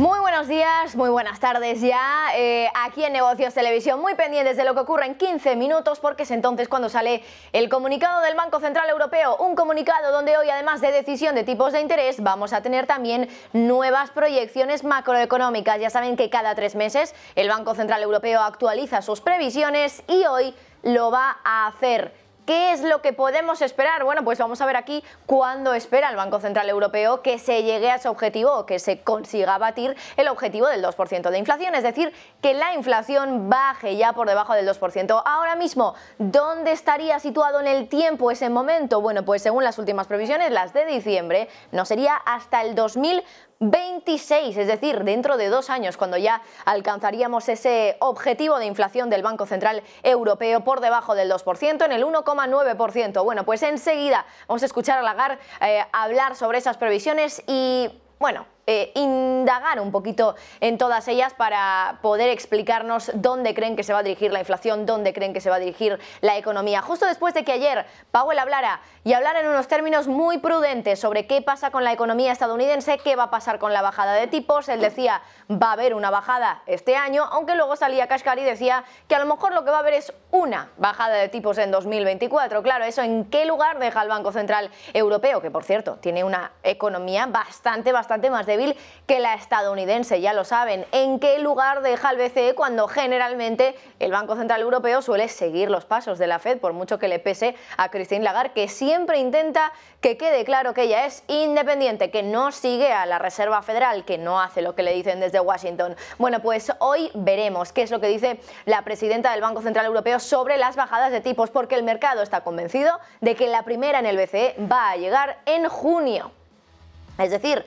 Muy buenos días, muy buenas tardes ya, aquí en Negocios Televisión, muy pendientes de lo que ocurre en 15 minutos porque es entonces cuando sale el comunicado del Banco Central Europeo, un comunicado donde hoy además de decisión de tipos de interés vamos a tener también nuevas proyecciones macroeconómicas. Ya saben que cada 3 meses el Banco Central Europeo actualiza sus previsiones y hoy lo va a hacer. ¿Qué es lo que podemos esperar? Bueno, pues vamos a ver aquí cuándo espera el Banco Central Europeo que se llegue a ese objetivo o que se consiga batir el objetivo del 2% de inflación, es decir, que la inflación baje ya por debajo del 2%. Ahora mismo, ¿dónde estaría situado en el tiempo ese momento? Bueno, pues según las últimas previsiones, las de diciembre, no sería hasta el 2026, es decir, dentro de 2 años, cuando ya alcanzaríamos ese objetivo de inflación del Banco Central Europeo por debajo del 2%, en el 1,9%. Bueno, pues enseguida vamos a escuchar a Lagarde hablar sobre esas previsiones y, bueno, indagar un poquito en todas ellas para poder explicarnos dónde creen que se va a dirigir la inflación, dónde creen que se va a dirigir la economía. Justo después de que ayer Powell hablara en unos términos muy prudentes sobre qué pasa con la economía estadounidense, qué va a pasar con la bajada de tipos. Él decía, va a haber una bajada este año, aunque luego salía Kashkari y decía que a lo mejor lo que va a haber es una bajada de tipos en 2024. Claro, ¿eso en qué lugar deja el Banco Central Europeo? Que, por cierto, tiene una economía bastante más débil que la estadounidense, ya lo saben. ¿En qué lugar deja el BCE cuando generalmente el Banco Central Europeo suele seguir los pasos de la Fed, por mucho que le pese a Christine Lagarde, que siempre intenta que quede claro que ella es independiente, que no sigue a la Reserva Federal, que no hace lo que le dicen desde Washington? Bueno, pues hoy veremos qué es lo que dice la presidenta del Banco Central Europeo sobre las bajadas de tipos, porque el mercado está convencido de que la primera en el BCE va a llegar en junio. Es decir,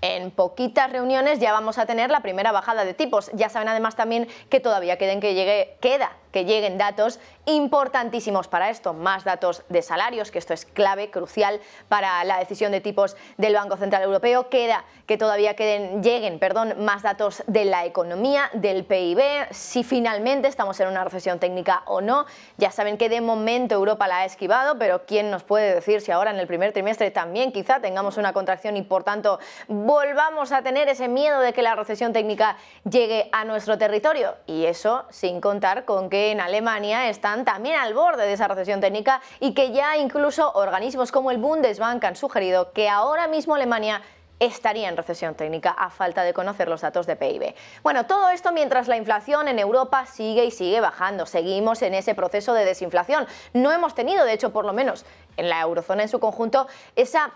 en poquitas reuniones ya vamos a tener la primera bajada de tipos. Ya saben además también que todavía queda que lleguen datos importantísimos para esto, más datos de salarios, que esto es clave, crucial para la decisión de tipos del Banco Central Europeo. Queda que todavía lleguen más datos de la economía, del PIB, si finalmente estamos en una recesión técnica o no. Ya saben que de momento Europa la ha esquivado, pero ¿quién nos puede decir si ahora en el primer trimestre también quizá tengamos una contracción y por tanto volvamos a tener ese miedo de que la recesión técnica llegue a nuestro territorio? Y eso sin contar con que en Alemania están también al borde de esa recesión técnica y que ya incluso organismos como el Bundesbank han sugerido que ahora mismo Alemania estaría en recesión técnica a falta de conocer los datos de PIB. Bueno, todo esto mientras la inflación en Europa sigue y sigue bajando. Seguimos en ese proceso de desinflación. No hemos tenido, de hecho, por lo menos en la eurozona en su conjunto, esa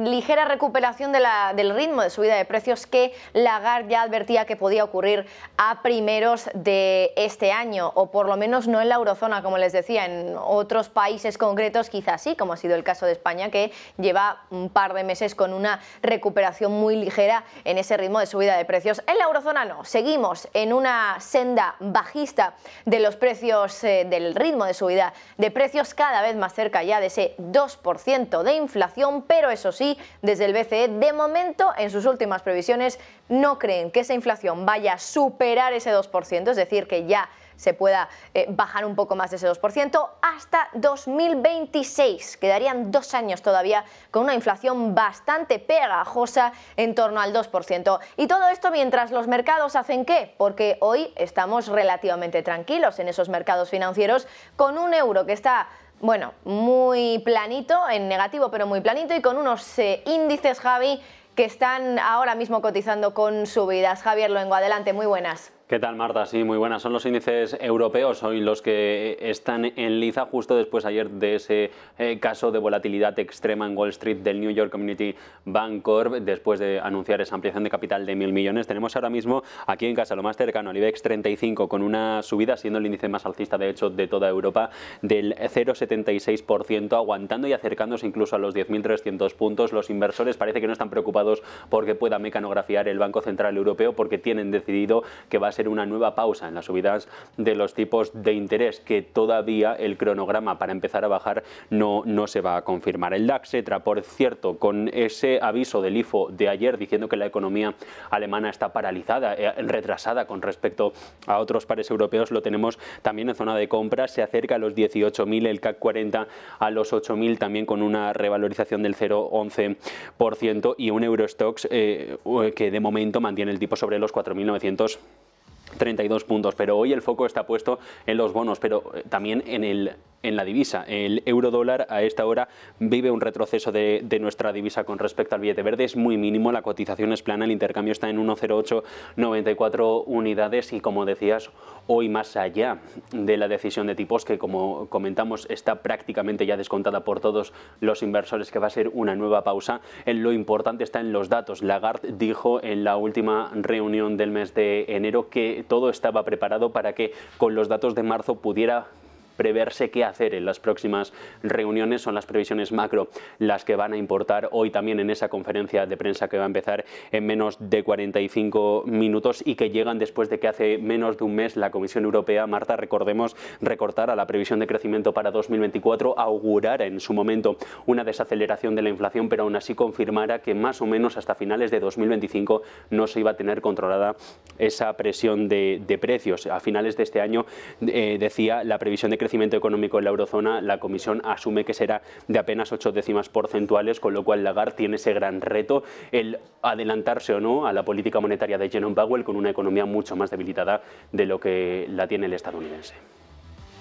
ligera recuperación del ritmo de subida de precios que Lagarde ya advertía que podía ocurrir a primeros de este año, o por lo menos no en la eurozona, como les decía. En otros países concretos quizás sí, como ha sido el caso de España, que lleva un par de meses con una recuperación muy ligera en ese ritmo de subida de precios. En la eurozona no, seguimos en una senda bajista de los precios, del ritmo de subida de precios, cada vez más cerca ya de ese 2% de inflación, pero eso sí, desde el BCE, de momento, en sus últimas previsiones, no creen que esa inflación vaya a superar ese 2%, es decir, que ya se pueda bajar un poco más de ese 2% hasta 2026. Quedarían 2 años todavía con una inflación bastante pegajosa en torno al 2%. Y todo esto mientras los mercados hacen ¿qué? Porque hoy estamos relativamente tranquilos en esos mercados financieros con un euro que está, bueno, muy planito, en negativo pero muy planito, y con unos índices, Javi, que están ahora mismo cotizando con subidas. Javier Luengo, adelante, muy buenas. ¿Qué tal, Marta? Sí, muy buenas. Son los índices europeos hoy los que están en liza justo después ayer de ese caso de volatilidad extrema en Wall Street del New York Community Bank Corp, después de anunciar esa ampliación de capital de 1.000 millones. Tenemos ahora mismo aquí en casa lo más cercano al IBEX 35 con una subida, siendo el índice más alcista de hecho de toda Europa, del 0,76%, aguantando y acercándose incluso a los 10.300 puntos. Los inversores parece que no están preocupados porque pueda mecanografiar el Banco Central Europeo, porque tienen decidido que va a ser una nueva pausa en las subidas de los tipos de interés, que todavía el cronograma para empezar a bajar no se va a confirmar. El DAX entra, por cierto, con ese aviso del IFO de ayer diciendo que la economía alemana está paralizada, retrasada con respecto a otros pares europeos. Lo tenemos también en zona de compras, se acerca a los 18.000, el CAC 40 a los 8.000, también con una revalorización del 0,11%, y un Eurostoxx que de momento mantiene el tipo sobre los 4.932 puntos. Pero hoy el foco está puesto en los bonos, pero también en la divisa. El euro dólar a esta hora vive un retroceso de nuestra divisa con respecto al billete verde. Es muy mínimo, la cotización es plana, el intercambio está en 1,0894 unidades y, como decías, hoy, más allá de la decisión de tipos, que como comentamos está prácticamente ya descontada por todos los inversores, que va a ser una nueva pausa, lo importante está en los datos. Lagarde dijo en la última reunión del mes de enero que todo estaba preparado para que con los datos de marzo pudiera preverse qué hacer en las próximas reuniones. Son las previsiones macro las que van a importar hoy también en esa conferencia de prensa que va a empezar en menos de 45 minutos y que llegan después de que hace menos de un mes la Comisión Europea, Marta, recordemos, recortara la previsión de crecimiento para 2024, augurara en su momento una desaceleración de la inflación, pero aún así confirmara que más o menos hasta finales de 2025 no se iba a tener controlada esa presión de precios. A finales de este año, decía, la previsión de crecimiento económico en la eurozona, la Comisión asume que será de apenas 8 décimas porcentuales, con lo cual Lagarde tiene ese gran reto, el adelantarse o no a la política monetaria de Jerome Powell, con una economía mucho más debilitada de lo que la tiene el estadounidense.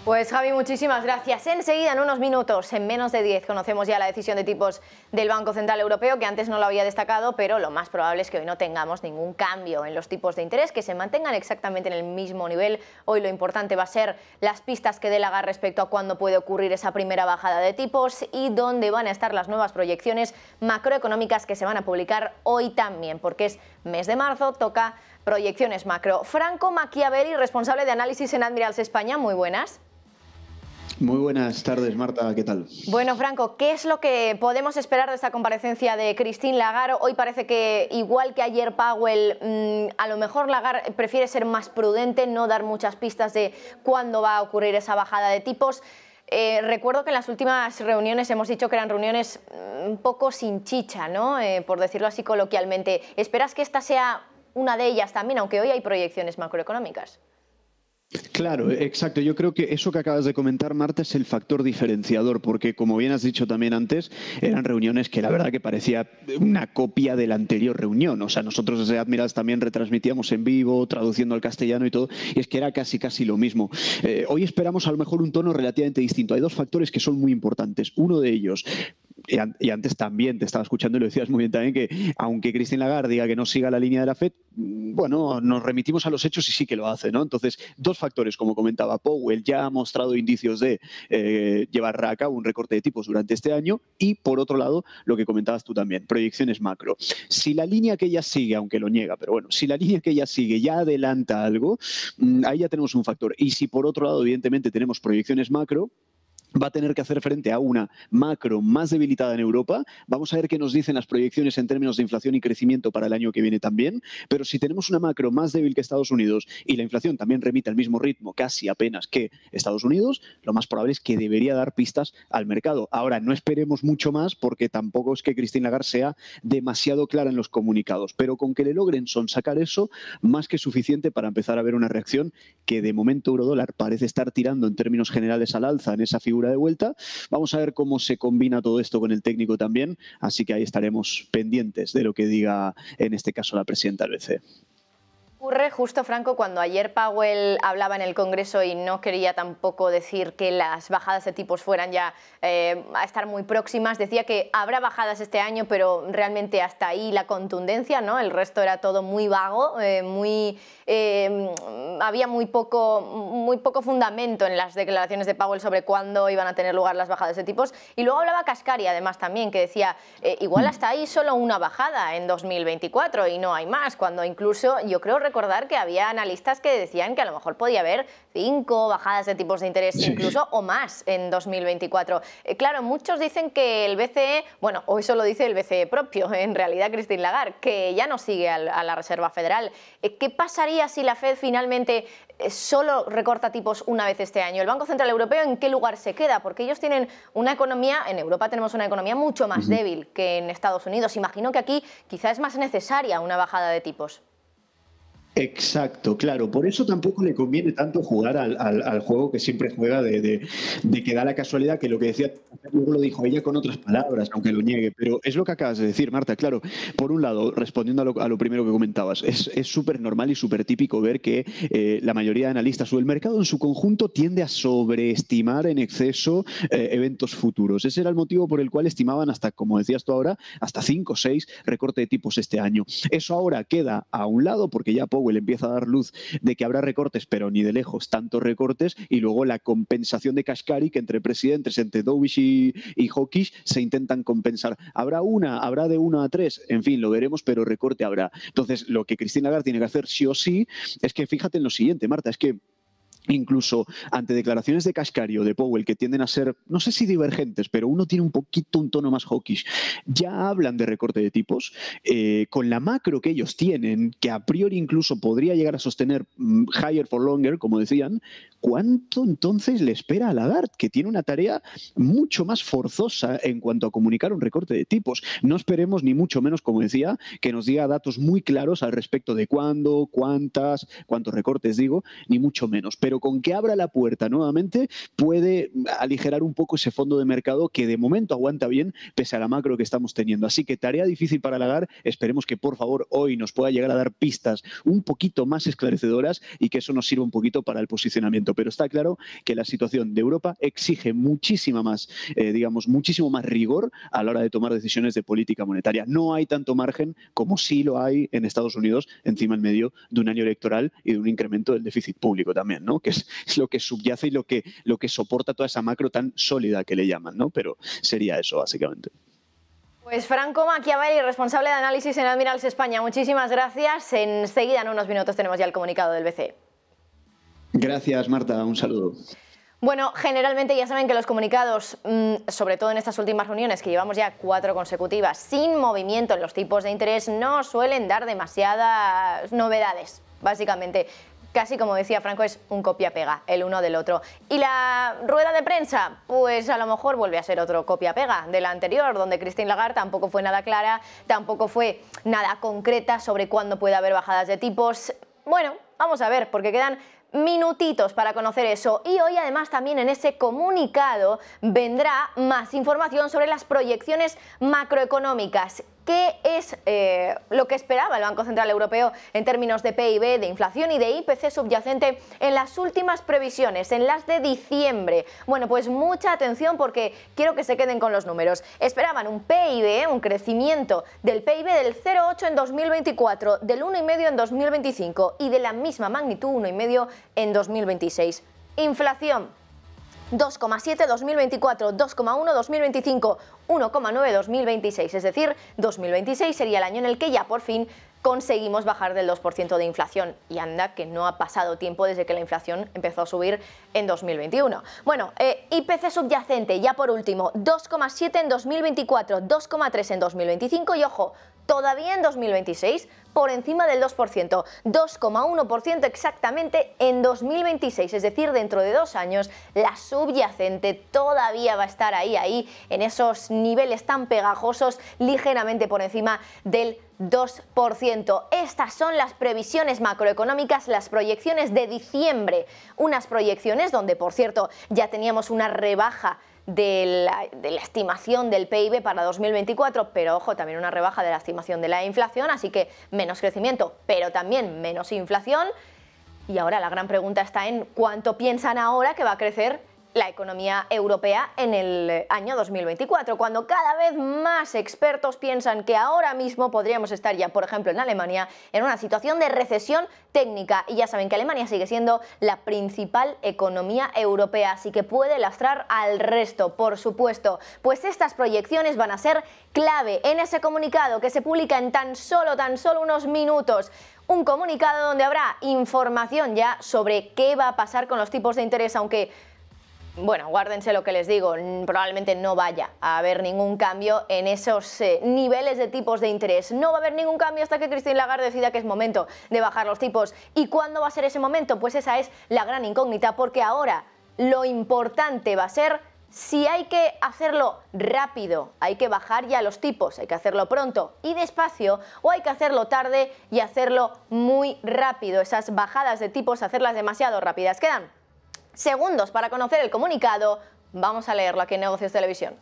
Pues Javi, muchísimas gracias. Enseguida, en unos minutos, en menos de 10, conocemos ya la decisión de tipos del Banco Central Europeo, que antes no lo había destacado, pero lo más probable es que hoy no tengamos ningún cambio en los tipos de interés, que se mantengan exactamente en el mismo nivel. Hoy lo importante va a ser las pistas que dé Lagarde respecto a cuándo puede ocurrir esa primera bajada de tipos y dónde van a estar las nuevas proyecciones macroeconómicas que se van a publicar hoy también, porque es mes de marzo, toca proyecciones macro. Franco Machiavelli, responsable de análisis en Admirals España, muy buenas. Muy buenas tardes, Marta, ¿qué tal? Bueno, Franco, ¿qué es lo que podemos esperar de esta comparecencia de Christine Lagarde? Hoy parece que, igual que ayer Powell, a lo mejor Lagarde prefiere ser más prudente, no dar muchas pistas de cuándo va a ocurrir esa bajada de tipos. Recuerdo que en las últimas reuniones hemos dicho que eran reuniones un poco sin chicha, ¿no? Por decirlo así coloquialmente. ¿Esperas que esta sea una de ellas también, aunque hoy hay proyecciones macroeconómicas? Claro, exacto. Yo creo que eso que acabas de comentar, Marta, es el factor diferenciador, porque como bien has dicho también antes, eran reuniones que la verdad que parecía una copia de la anterior reunión. O sea, nosotros desde Admirals también retransmitíamos en vivo, traduciendo al castellano y todo, y es que era casi lo mismo. Hoy esperamos a lo mejor un tono relativamente distinto. Hay dos factores que son muy importantes. Uno de ellos, y antes también te estaba escuchando y lo decías muy bien también, que aunque Christine Lagarde diga que no siga la línea de la FED, bueno, nos remitimos a los hechos y sí que lo hace, ¿no? Entonces, dos factores, como comentaba Powell, ya ha mostrado indicios de llevar a cabo un recorte de tipos durante este año y, por otro lado, lo que comentabas tú también, proyecciones macro. Si la línea que ella sigue, aunque lo niega, pero bueno, si la línea que ella sigue ya adelanta algo, ahí ya tenemos un factor. Y si, por otro lado, evidentemente, tenemos proyecciones macro, va a tener que hacer frente a una macro más debilitada en Europa. Vamos a ver qué nos dicen las proyecciones en términos de inflación y crecimiento para el año que viene también. Pero si tenemos una macro más débil que Estados Unidos y la inflación también remite al mismo ritmo, casi apenas, que Estados Unidos, lo más probable es que debería dar pistas al mercado. Ahora, no esperemos mucho más porque tampoco es que Christine Lagarde sea demasiado clara en los comunicados. Pero con que le logren sonsacar eso, más que suficiente para empezar a ver una reacción que de momento eurodólar parece estar tirando en términos generales al alza en esa figura de vuelta. Vamos a ver cómo se combina todo esto con el técnico también, así que ahí estaremos pendientes de lo que diga en este caso la presidenta del BCE. Ocurre justo, Franco, cuando ayer Powell hablaba en el Congreso y no quería tampoco decir que las bajadas de tipos fueran ya a estar muy próximas. Decía que habrá bajadas este año, pero realmente hasta ahí la contundencia, ¿no? El resto era todo muy vago, había muy poco fundamento en las declaraciones de Powell sobre cuándo iban a tener lugar las bajadas de tipos. Y luego hablaba Cascari, además, también, que decía, igual hasta ahí solo una bajada en 2024 y no hay más, cuando incluso, yo creo recordar que había analistas que decían que a lo mejor podía haber 5 bajadas de tipos de interés incluso o más en 2024. Claro, muchos dicen que el BCE, bueno, o eso lo dice el BCE propio, en realidad Christine Lagarde, que ya no sigue a la Reserva Federal. ¿Qué pasaría si la Fed finalmente solo recorta tipos una vez este año? ¿El Banco Central Europeo en qué lugar se queda? Porque ellos tienen una economía, en Europa tenemos una economía mucho más débil que en Estados Unidos. Imagino que aquí quizá es más necesaria una bajada de tipos. Exacto, claro. Por eso tampoco le conviene tanto jugar al juego que siempre juega de que da la casualidad que lo que decía, luego lo dijo ella con otras palabras, aunque lo niegue. Pero es lo que acabas de decir, Marta. Claro, por un lado, respondiendo a lo primero que comentabas, es súper normal y súper típico ver que la mayoría de analistas o el mercado en su conjunto tiende a sobreestimar en exceso eventos futuros. Ese era el motivo por el cual estimaban hasta, como decías tú ahora, hasta 5 o 6 recortes de tipos este año. Eso ahora queda a un lado porque ya Powell empieza a dar luz de que habrá recortes, pero ni de lejos tantos recortes, y luego la compensación de Kashkari, que entre presidentes, entre Dovish y Hawkish, se intentan compensar. Habrá de 1 a 3, en fin, lo veremos, pero recorte habrá. Entonces, lo que Christine Lagarde tiene que hacer sí o sí es que, fíjate en lo siguiente, Marta, es que incluso ante declaraciones de Kashkari o de Powell que tienden a ser, no sé si divergentes, pero uno tiene un poquito un tono más hawkish, ya hablan de recorte de tipos, con la macro que ellos tienen, que a priori incluso podría llegar a sostener higher for longer, como decían. ¿Cuánto entonces le espera a Lagarde, que tiene una tarea mucho más forzosa en cuanto a comunicar un recorte de tipos? No esperemos ni mucho menos, como decía, que nos diga datos muy claros al respecto de cuándo, cuántos recortes digo, ni mucho menos. Pero con que abra la puerta nuevamente puede aligerar un poco ese fondo de mercado que de momento aguanta bien pese a la macro que estamos teniendo. Así que tarea difícil para Lagarde. Esperemos que por favor hoy nos pueda llegar a dar pistas un poquito más esclarecedoras y que eso nos sirva un poquito para el posicionamiento. Pero está claro que la situación de Europa exige muchísimo más rigor a la hora de tomar decisiones de política monetaria. No hay tanto margen como sí lo hay en Estados Unidos, encima en medio de un año electoral y de un incremento del déficit público también, ¿no? Que es lo que subyace y lo que soporta toda esa macro tan sólida que le llaman, ¿no? Pero sería eso, básicamente. Pues Franco Machiavelli, responsable de análisis en Admirals España, muchísimas gracias. Enseguida, en unos minutos, tenemos ya el comunicado del BCE. Gracias, Marta. Un saludo. Bueno, generalmente ya saben que los comunicados, sobre todo en estas últimas reuniones, que llevamos ya 4 consecutivas, sin movimiento en los tipos de interés, no suelen dar demasiadas novedades, básicamente. Casi, como decía Franco, es un copia-pega, el uno del otro. Y la rueda de prensa, pues a lo mejor vuelve a ser otro copia-pega de la anterior, donde Christine Lagarde tampoco fue nada clara, tampoco fue nada concreta sobre cuándo puede haber bajadas de tipos. Bueno, vamos a ver, porque quedan minutitos para conocer eso. Y hoy además también en ese comunicado vendrá más información sobre las proyecciones macroeconómicas. ¿Qué es lo que esperaba el Banco Central Europeo en términos de PIB, de inflación y de IPC subyacente en las últimas previsiones, en las de diciembre? Bueno, pues mucha atención porque quiero que se queden con los números. Esperaban un PIB, un crecimiento del PIB del 0,8 en 2024, del 1,5 en 2025 y de la misma magnitud, 1,5 en 2026. Inflación. 2,7 2024, 2,1 2025, 1,9 2026, es decir, 2026 sería el año en el que ya por fin conseguimos bajar del 2% de inflación. Y anda que no ha pasado tiempo desde que la inflación empezó a subir en 2021. Bueno, IPC subyacente, ya por último, 2,7 en 2024, 2,3 en 2025 y ojo, todavía en 2026 por encima del 2%, 2,1% exactamente en 2026, es decir, dentro de 2 años la subyacente todavía va a estar ahí, en esos niveles tan pegajosos, ligeramente por encima del 2%. Estas son las previsiones macroeconómicas, las proyecciones de diciembre, unas proyecciones donde, por cierto, ya teníamos una rebaja de la estimación del PIB para 2024, pero ojo, también una rebaja de la estimación de la inflación, así que menos crecimiento, pero también menos inflación. Y ahora la gran pregunta está en cuánto piensan ahora que va a crecer la economía europea en el año 2024, cuando cada vez más expertos piensan que ahora mismo podríamos estar ya, por ejemplo, en Alemania, en una situación de recesión técnica. Y ya saben que Alemania sigue siendo la principal economía europea, así que puede lastrar al resto, por supuesto. Pues estas proyecciones van a ser clave en ese comunicado que se publica en tan solo unos minutos. Un comunicado donde habrá información ya sobre qué va a pasar con los tipos de interés, aunque, bueno, guárdense lo que les digo, probablemente no vaya a haber ningún cambio en esos niveles de tipos de interés. No va a haber ningún cambio hasta que Christine Lagarde decida que es momento de bajar los tipos. ¿Y cuándo va a ser ese momento? Pues esa es la gran incógnita, porque ahora lo importante va a ser si hay que hacerlo rápido, hay que bajar ya los tipos, hay que hacerlo pronto y despacio, o hay que hacerlo tarde y hacerlo muy rápido. Esas bajadas de tipos, hacerlas demasiado rápidas. Quedan segundos para conocer el comunicado. Vamos a leerlo aquí en Negocios Televisión.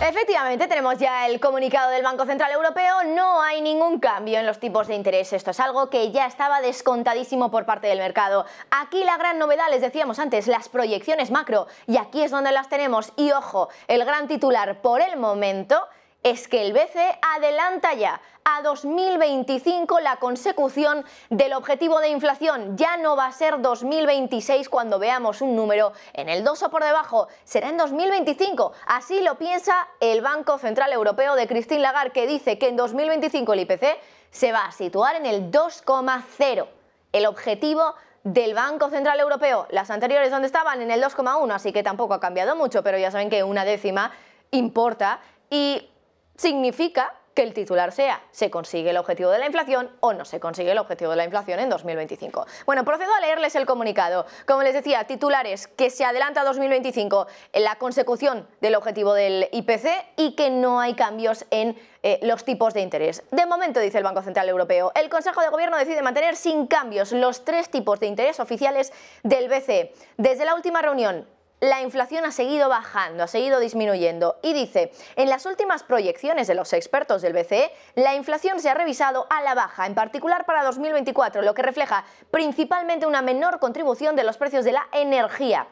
Efectivamente, tenemos ya el comunicado del Banco Central Europeo. No hay ningún cambio en los tipos de interés. Esto es algo que ya estaba descontadísimo por parte del mercado. Aquí la gran novedad, les decíamos antes, las proyecciones macro. Y aquí es donde las tenemos. Y ojo, el gran titular por el momento es que el BCE adelanta ya a 2025 la consecución del objetivo de inflación. Ya no va a ser 2026 cuando veamos un número en el 2 o por debajo, será en 2025. Así lo piensa el Banco Central Europeo de Christine Lagarde, que dice que en 2025 el IPC se va a situar en el 2,0. El objetivo del Banco Central Europeo. Las anteriores, ¿dónde estaban? En el 2,1, así que tampoco ha cambiado mucho, pero ya saben que una décima importa y significa que el titular sea ¿se consigue el objetivo de la inflación o no se consigue el objetivo de la inflación en 2025? Bueno, procedo a leerles el comunicado. Como les decía, titulares: que se adelanta a 2025 en la consecución del objetivo del IPC y que no hay cambios en los tipos de interés. De momento, dice el Banco Central Europeo, el Consejo de Gobierno decide mantener sin cambios los 3 tipos de interés oficiales del BCE. Desde la última reunión, la inflación ha seguido bajando, ha seguido disminuyendo y dice, en las últimas proyecciones de los expertos del BCE, la inflación se ha revisado a la baja, en particular para 2024, lo que refleja principalmente una menor contribución de los precios de la energía.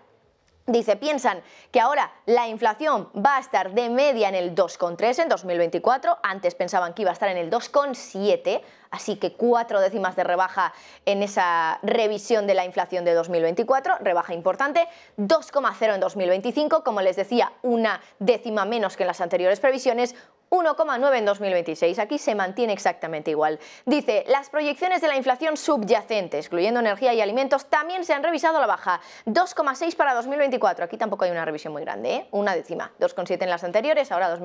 Dice, piensan que ahora la inflación va a estar de media en el 2,3 en 2024, antes pensaban que iba a estar en el 2,7, así que 4 décimas de rebaja en esa revisión de la inflación de 2024, rebaja importante, 2,0 en 2025, como les decía, 1 décima menos que en las anteriores previsiones, 1,9 en 2026, aquí se mantiene exactamente igual. Dice, las proyecciones de la inflación subyacente, excluyendo energía y alimentos, también se han revisado a la baja, 2,6 para 2024, aquí tampoco hay una revisión muy grande, ¿eh? 1 décima, 2,7 en las anteriores, ahora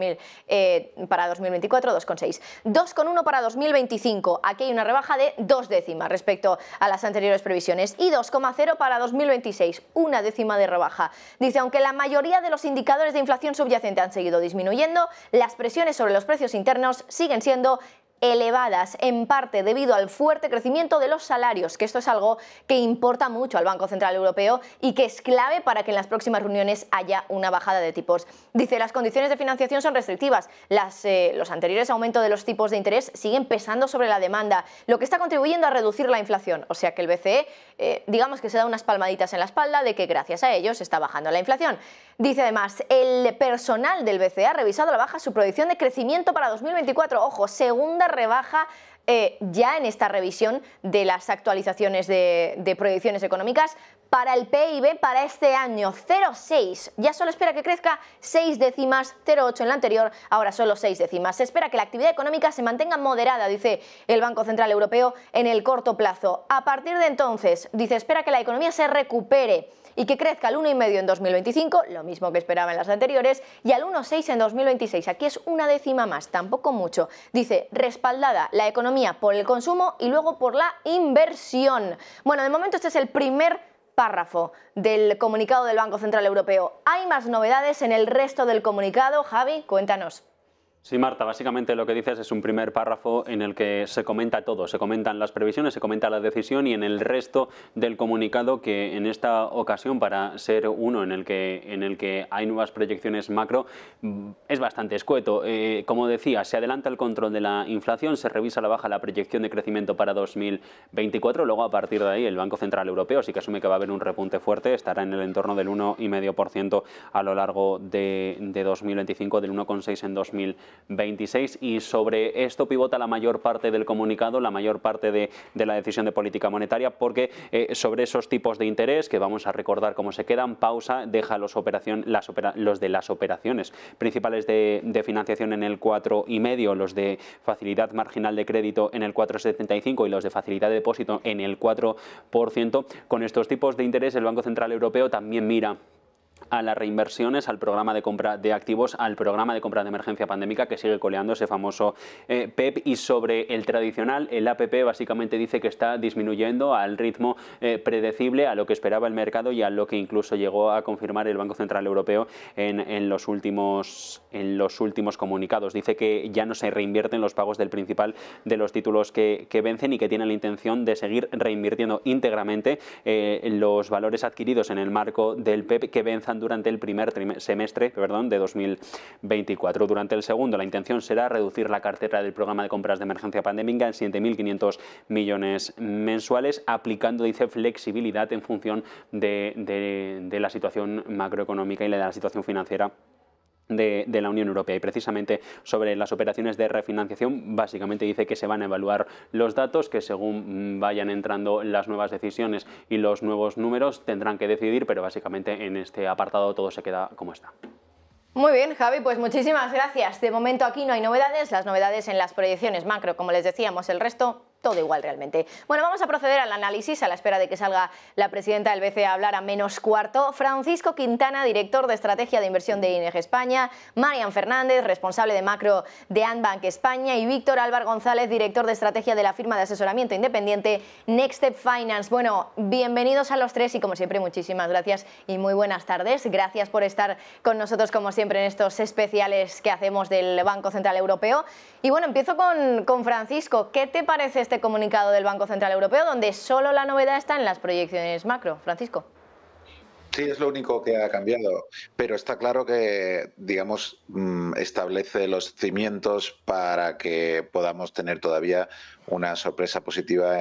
para 2024 2,6, 2,1 para 2025, aquí hay una rebaja de 2 décimas respecto a las anteriores previsiones y 2,0 para 2026, 1 décima de rebaja. Dice, aunque la mayoría de los indicadores de inflación subyacente han seguido disminuyendo, las presiones sobre los precios internos siguen siendo elevadas, en parte debido al fuerte crecimiento de los salarios, que esto es algo que importa mucho al Banco Central Europeo y que es clave para que en las próximas reuniones haya una bajada de tipos. Dice, las condiciones de financiación son restrictivas, los anteriores aumentos de los tipos de interés siguen pesando sobre la demanda, lo que está contribuyendo a reducir la inflación, o sea que el BCE, digamos que se da unas palmaditas en la espalda de que gracias a ellos está bajando la inflación. Dice además, el personal del BCE ha revisado a la baja su proyección de crecimiento para 2024, ojo, segunda rebaja ya en esta revisión de las actualizaciones de proyecciones económicas para el PIB para este año, 0,6. Ya solo espera que crezca 6 décimas, 0,8 en la anterior, ahora solo 6 décimas. Se espera que la actividad económica se mantenga moderada, dice el Banco Central Europeo, en el corto plazo. A partir de entonces, dice, espera que la economía se recupere y que crezca al 1,5 en 2025, lo mismo que esperaba en las anteriores, y al 1,6 en 2026. Aquí es una décima más, tampoco mucho. Dice, respaldada la economía por el consumo y luego por la inversión. Bueno, de momento este es el primer párrafo del comunicado del Banco Central Europeo. ¿Hay más novedades en el resto del comunicado? Javi, cuéntanos. Sí, Marta, básicamente lo que dices es un primer párrafo en el que se comenta todo, se comentan las previsiones, se comenta la decisión y en el resto del comunicado, que en esta ocasión, para ser uno en el que hay nuevas proyecciones macro, es bastante escueto. Como decía, se adelanta el control de la inflación, se revisa a la baja la proyección de crecimiento para 2024, luego a partir de ahí el Banco Central Europeo sí que asume que va a haber un repunte fuerte, estará en el entorno del 1,5% a lo largo de 2025, del 1,6% en 2026, y sobre esto pivota la mayor parte del comunicado, la mayor parte de la decisión de política monetaria, porque sobre esos tipos de interés, que vamos a recordar cómo se quedan, pausa, deja los de las operaciones principales de financiación en el 4,5, los de facilidad marginal de crédito en el 4,75 y los de facilidad de depósito en el 4%. Con estos tipos de interés el Banco Central Europeo también mira a las reinversiones, al programa de compra de activos, al programa de compra de emergencia pandémica que sigue coleando ese famoso PEP, y sobre el tradicional, el APP básicamente dice que está disminuyendo al ritmo predecible, a lo que esperaba el mercado y a lo que incluso llegó a confirmar el Banco Central Europeo en los últimos comunicados. Dice que ya no se reinvierten los pagos del principal de los títulos que vencen y que tienen la intención de seguir reinvirtiendo íntegramente los valores adquiridos en el marco del PEP que venzan durante el primer semestre de 2024. Durante el segundo, la intención será reducir la cartera del programa de compras de emergencia pandémica en 7.500 millones mensuales, aplicando, dice, flexibilidad en función de la situación macroeconómica y de la situación financiera de la Unión Europea. Y precisamente sobre las operaciones de refinanciación, básicamente dice que se van a evaluar los datos, que según vayan entrando las nuevas decisiones y los nuevos números tendrán que decidir, pero básicamente en este apartado todo se queda como está. Muy bien, Javi, pues muchísimas gracias. De momento aquí no hay novedades, las novedades en las proyecciones macro, como les decíamos, el resto todo igual realmente. Bueno, vamos a proceder al análisis a la espera de que salga la presidenta del BCE a hablar a -4. Francisco Quintana, director de estrategia de inversión de ING España, Marian Fernández, responsable de macro de Andbank España, y Víctor Álvar González, director de estrategia de la firma de asesoramiento independiente Next Step Finance. Bueno, bienvenidos a los tres y como siempre muchísimas gracias y muy buenas tardes. Gracias por estar con nosotros como siempre en estos especiales que hacemos del Banco Central Europeo. Y bueno, empiezo con Francisco. ¿Qué te parece este comunicado del Banco Central Europeo, donde solo la novedad está en las proyecciones macro? Francisco. Sí, es lo único que ha cambiado, pero está claro que, digamos, establece los cimientos para que podamos tener todavía una sorpresa positiva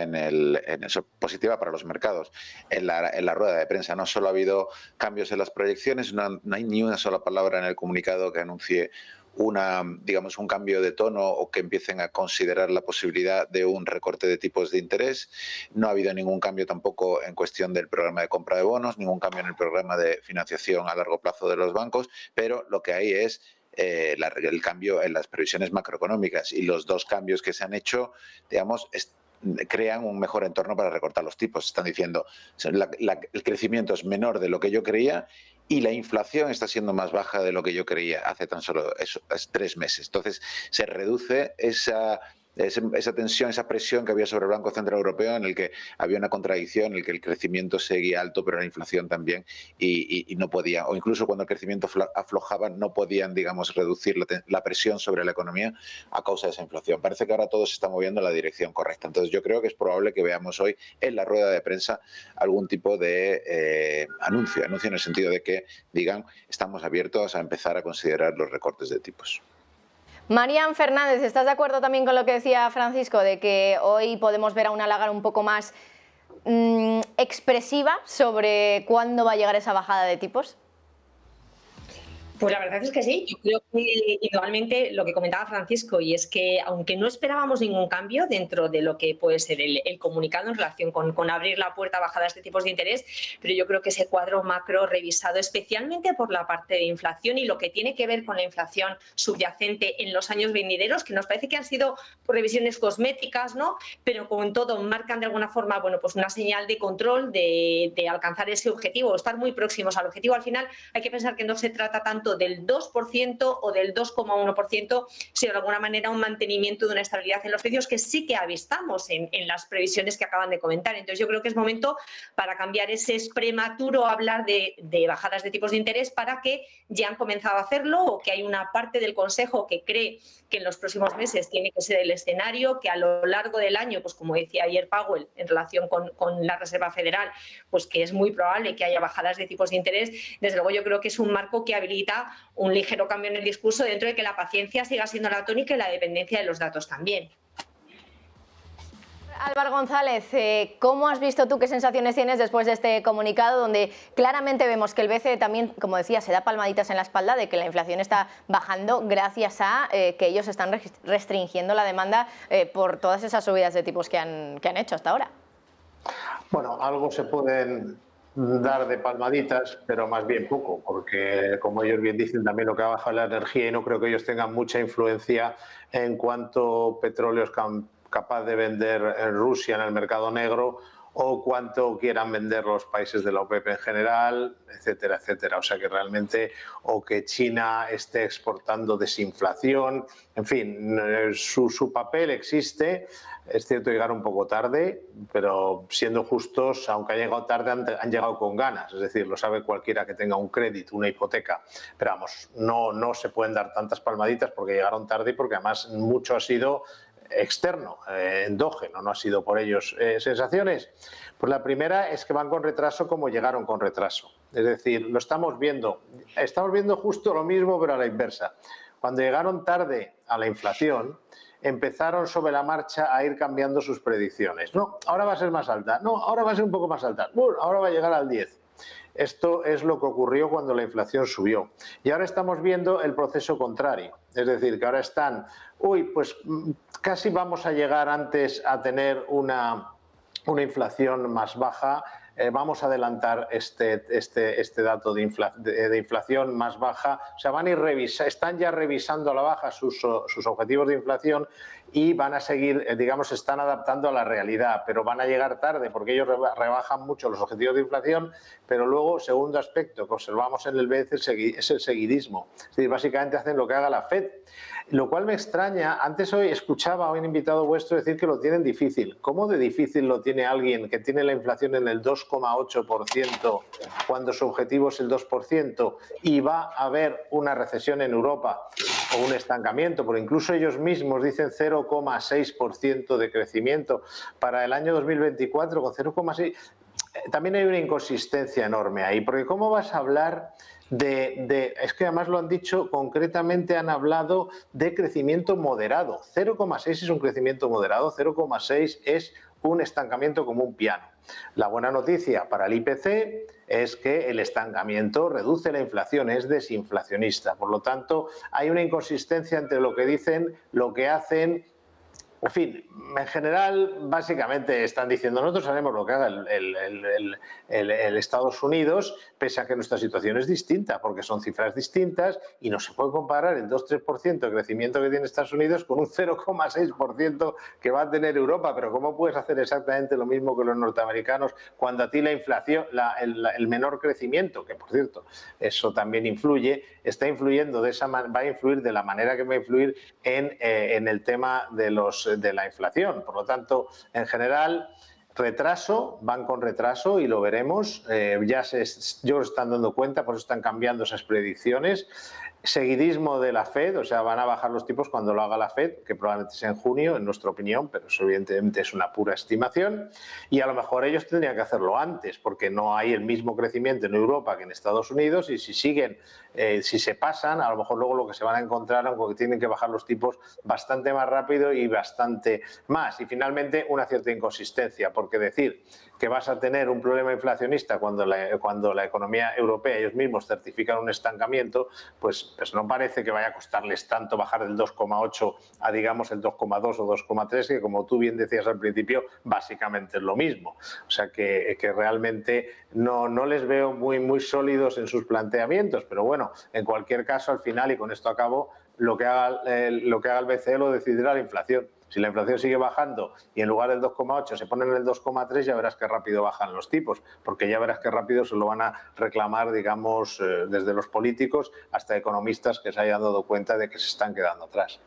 positiva para los mercados. En la rueda de prensa no solo ha habido cambios en las proyecciones, no hay ni una sola palabra en el comunicado que anuncie un cambio de tono o que empiecen a considerar la posibilidad de un recorte de tipos de interés. No ha habido ningún cambio tampoco en cuestión del programa de compra de bonos, ningún cambio en el programa de financiación a largo plazo de los bancos, pero lo que hay es el cambio en las previsiones macroeconómicas, y los dos cambios que se han hecho, digamos, crean un mejor entorno para recortar los tipos. Están diciendo el crecimiento es menor de lo que yo creía y la inflación está siendo más baja de lo que yo creía hace tan solo 3 meses. Entonces se reduce esa tensión, esa presión que había sobre el Banco Central Europeo, en el que había una contradicción, en el que el crecimiento seguía alto, pero la inflación también, y no podía, o incluso cuando el crecimiento aflojaba, no podían, digamos, reducir la presión sobre la economía a causa de esa inflación. Parece que ahora todo se está moviendo en la dirección correcta. Entonces yo creo que es probable que veamos hoy en la rueda de prensa algún tipo de anuncio en el sentido de que digan, estamos abiertos a empezar a considerar los recortes de tipos. Marian Fernández, ¿estás de acuerdo también con lo que decía Francisco, de que hoy podemos ver a una Lagarde un poco más expresiva sobre cuándo va a llegar esa bajada de tipos? Pues la verdad es que sí, yo creo que igualmente lo que comentaba Francisco, y es que aunque no esperábamos ningún cambio dentro de lo que puede ser el comunicado en relación con abrir la puerta a bajadas de tipos de interés, pero yo creo que ese cuadro macro revisado especialmente por la parte de inflación y lo que tiene que ver con la inflación subyacente en los años venideros, que nos parece que han sido revisiones cosméticas, ¿no? Pero con todo marcan de alguna forma, bueno, pues una señal de control de alcanzar ese objetivo, estar muy próximos al objetivo. Al final hay que pensar que no se trata tanto del 2% o del 2,1%, sino de alguna manera un mantenimiento de una estabilidad en los precios que sí que avistamos en las previsiones que acaban de comentar. Entonces yo creo que es momento para cambiar ese es prematuro hablar de bajadas de tipos de interés, para que ya han comenzado a hacerlo, o que hay una parte del Consejo que cree que en los próximos meses tiene que ser el escenario, que a lo largo del año, pues como decía ayer Powell en relación con la Reserva Federal, pues que es muy probable que haya bajadas de tipos de interés. Desde luego yo creo que es un marco que habilita un ligero cambio en el discurso, dentro de que la paciencia siga siendo la tónica y la dependencia de los datos también. Álvaro González, ¿cómo has visto tú, qué sensaciones tienes después de este comunicado, donde claramente vemos que el BCE también, como decía, se da palmaditas en la espalda de que la inflación está bajando gracias a que ellos están restringiendo la demanda por todas esas subidas de tipos que han hecho hasta ahora? Bueno, algo se pueden dar de palmaditas, pero más bien poco, porque como ellos bien dicen, también lo que ha bajado la energía, y no creo que ellos tengan mucha influencia en cuánto petróleo es capaz de vender en Rusia en el mercado negro, o cuánto quieran vender los países de la OPEP en general, etcétera, etcétera. O sea que realmente, o que China esté exportando desinflación, en fin, su papel existe. Es cierto, llegar un poco tarde, pero siendo justos, aunque han llegado tarde, han llegado con ganas. Es decir, lo sabe cualquiera que tenga un crédito, una hipoteca. Pero vamos, no se pueden dar tantas palmaditas porque llegaron tarde, y porque además mucho ha sido externo, endógeno, no ha sido por ellos. ¿Sensaciones? Pues la primera es que van con retraso como llegaron con retraso. Es decir, lo estamos viendo justo lo mismo, pero a la inversa. Cuando llegaron tarde a la inflación, empezaron sobre la marcha a ir cambiando sus predicciones. No, ahora va a ser más alta. No, ahora va a ser un poco más alta. Ahora va a llegar al 10. Esto es lo que ocurrió cuando la inflación subió. Y ahora estamos viendo el proceso contrario. Es decir, que ahora están, pues casi vamos a llegar antes a tener una inflación más baja. Vamos a adelantar este dato de inflación más baja. O sea, están ya revisando a la baja sus objetivos de inflación, y van a seguir, digamos, se están adaptando a la realidad, pero van a llegar tarde porque ellos rebajan mucho los objetivos de inflación. Pero luego, segundo aspecto que observamos en el BCE es el seguidismo. Es decir, básicamente hacen lo que haga la FED. Lo cual me extraña. Antes hoy escuchaba a un invitado vuestro decir que lo tienen difícil. ¿Cómo de difícil lo tiene alguien que tiene la inflación en el 2,8% cuando su objetivo es el 2% y va a haber una recesión en Europa o un estancamiento? Porque incluso ellos mismos dicen 0,6% de crecimiento para el año 2024, con 0,6%. También hay una inconsistencia enorme ahí, porque ¿cómo vas a hablar es que además lo han dicho concretamente, han hablado de crecimiento moderado? 0,6 es un crecimiento moderado, 0,6 es un estancamiento como un piano. La buena noticia para el IPC es que el estancamiento reduce la inflación, es desinflacionista. Por lo tanto, hay una inconsistencia entre lo que dicen, lo que hacen. En fin, en general, básicamente están diciendo: nosotros haremos lo que haga el Estados Unidos, pese a que nuestra situación es distinta, porque son cifras distintas y no se puede comparar el 2-3% de crecimiento que tiene Estados Unidos con un 0,6% que va a tener Europa. Pero ¿cómo puedes hacer exactamente lo mismo que los norteamericanos cuando a ti la inflación, el menor crecimiento, que por cierto, eso también influye, está influyendo va a influir de la manera que va a influir en el tema de la inflación? Por lo tanto, en general, retraso, van con retraso, y lo veremos. Yo creo que se están dando cuenta, por eso están cambiando esas predicciones. seguidismo de la Fed, o sea, van a bajar los tipos cuando lo haga la Fed, que probablemente sea en junio, en nuestra opinión, pero eso evidentemente es una pura estimación, y a lo mejor ellos tendrían que hacerlo antes, porque no hay el mismo crecimiento en Europa que en Estados Unidos, y si siguen, si se pasan, a lo mejor luego lo que se van a encontrar es que tienen que bajar los tipos bastante más rápido y bastante más. Y finalmente una cierta inconsistencia, porque decir que vas a tener un problema inflacionista cuando la economía europea, ellos mismos certifican un estancamiento, pues no parece que vaya a costarles tanto bajar del 2,8 a, digamos, el 2,2 o 2,3, que como tú bien decías al principio, básicamente es lo mismo. O sea que realmente no les veo muy sólidos en sus planteamientos, pero bueno, en cualquier caso, al final, y con esto acabo, lo que haga el BCE lo decidirá la inflación. Si la inflación sigue bajando y en lugar del 2,8 se ponen en el 2,3, ya verás qué rápido bajan los tipos, porque ya verás qué rápido se lo van a reclamar, digamos, desde los políticos hasta economistas que se hayan dado cuenta de que se están quedando atrás.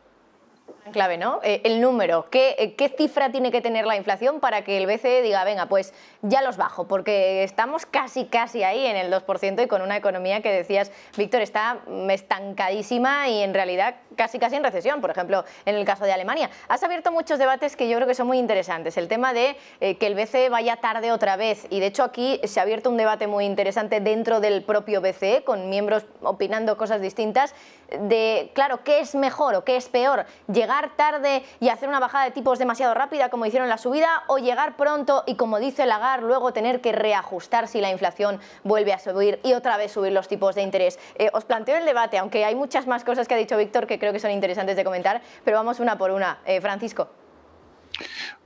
Clave, ¿no? El número, ¿qué cifra tiene que tener la inflación para que el BCE diga, venga, pues ya los bajo? Porque estamos casi ahí en el 2% y con una economía que decías, Víctor, está estancadísima y en realidad casi en recesión, por ejemplo, en el caso de Alemania. Has abierto muchos debates que yo creo que son muy interesantes. El tema de que el BCE vaya tarde otra vez, y de hecho aquí se ha abierto un debate muy interesante dentro del propio BCE, con miembros opinando cosas distintas, de, claro, ¿qué es mejor o qué es peor? ¿Llegar tarde y hacer una bajada de tipos demasiado rápida como hicieron la subida, o llegar pronto y, como dice Lagarde, luego tener que reajustar si la inflación vuelve a subir y otra vez subir los tipos de interés? Os planteo el debate, aunque hay muchas más cosas que ha dicho Víctor que creo que son interesantes de comentar, pero vamos una por una. Francisco.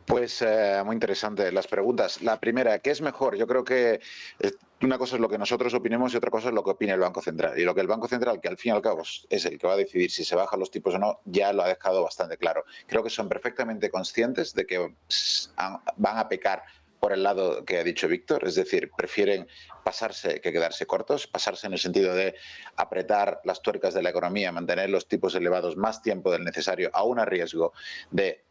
Pues muy interesante las preguntas. La primera, ¿qué es mejor? Yo creo que una cosa es lo que nosotros opinemos y otra cosa es lo que opine el Banco Central. Y lo que el Banco Central, que al fin y al cabo es el que va a decidir si se bajan los tipos o no, ya lo ha dejado bastante claro. Creo que son perfectamente conscientes de que van a pecar por el lado que ha dicho Víctor, es decir, prefieren pasarse que quedarse cortos, pasarse en el sentido de apretar las tuercas de la economía, mantener los tipos elevados más tiempo del necesario, aún a riesgo de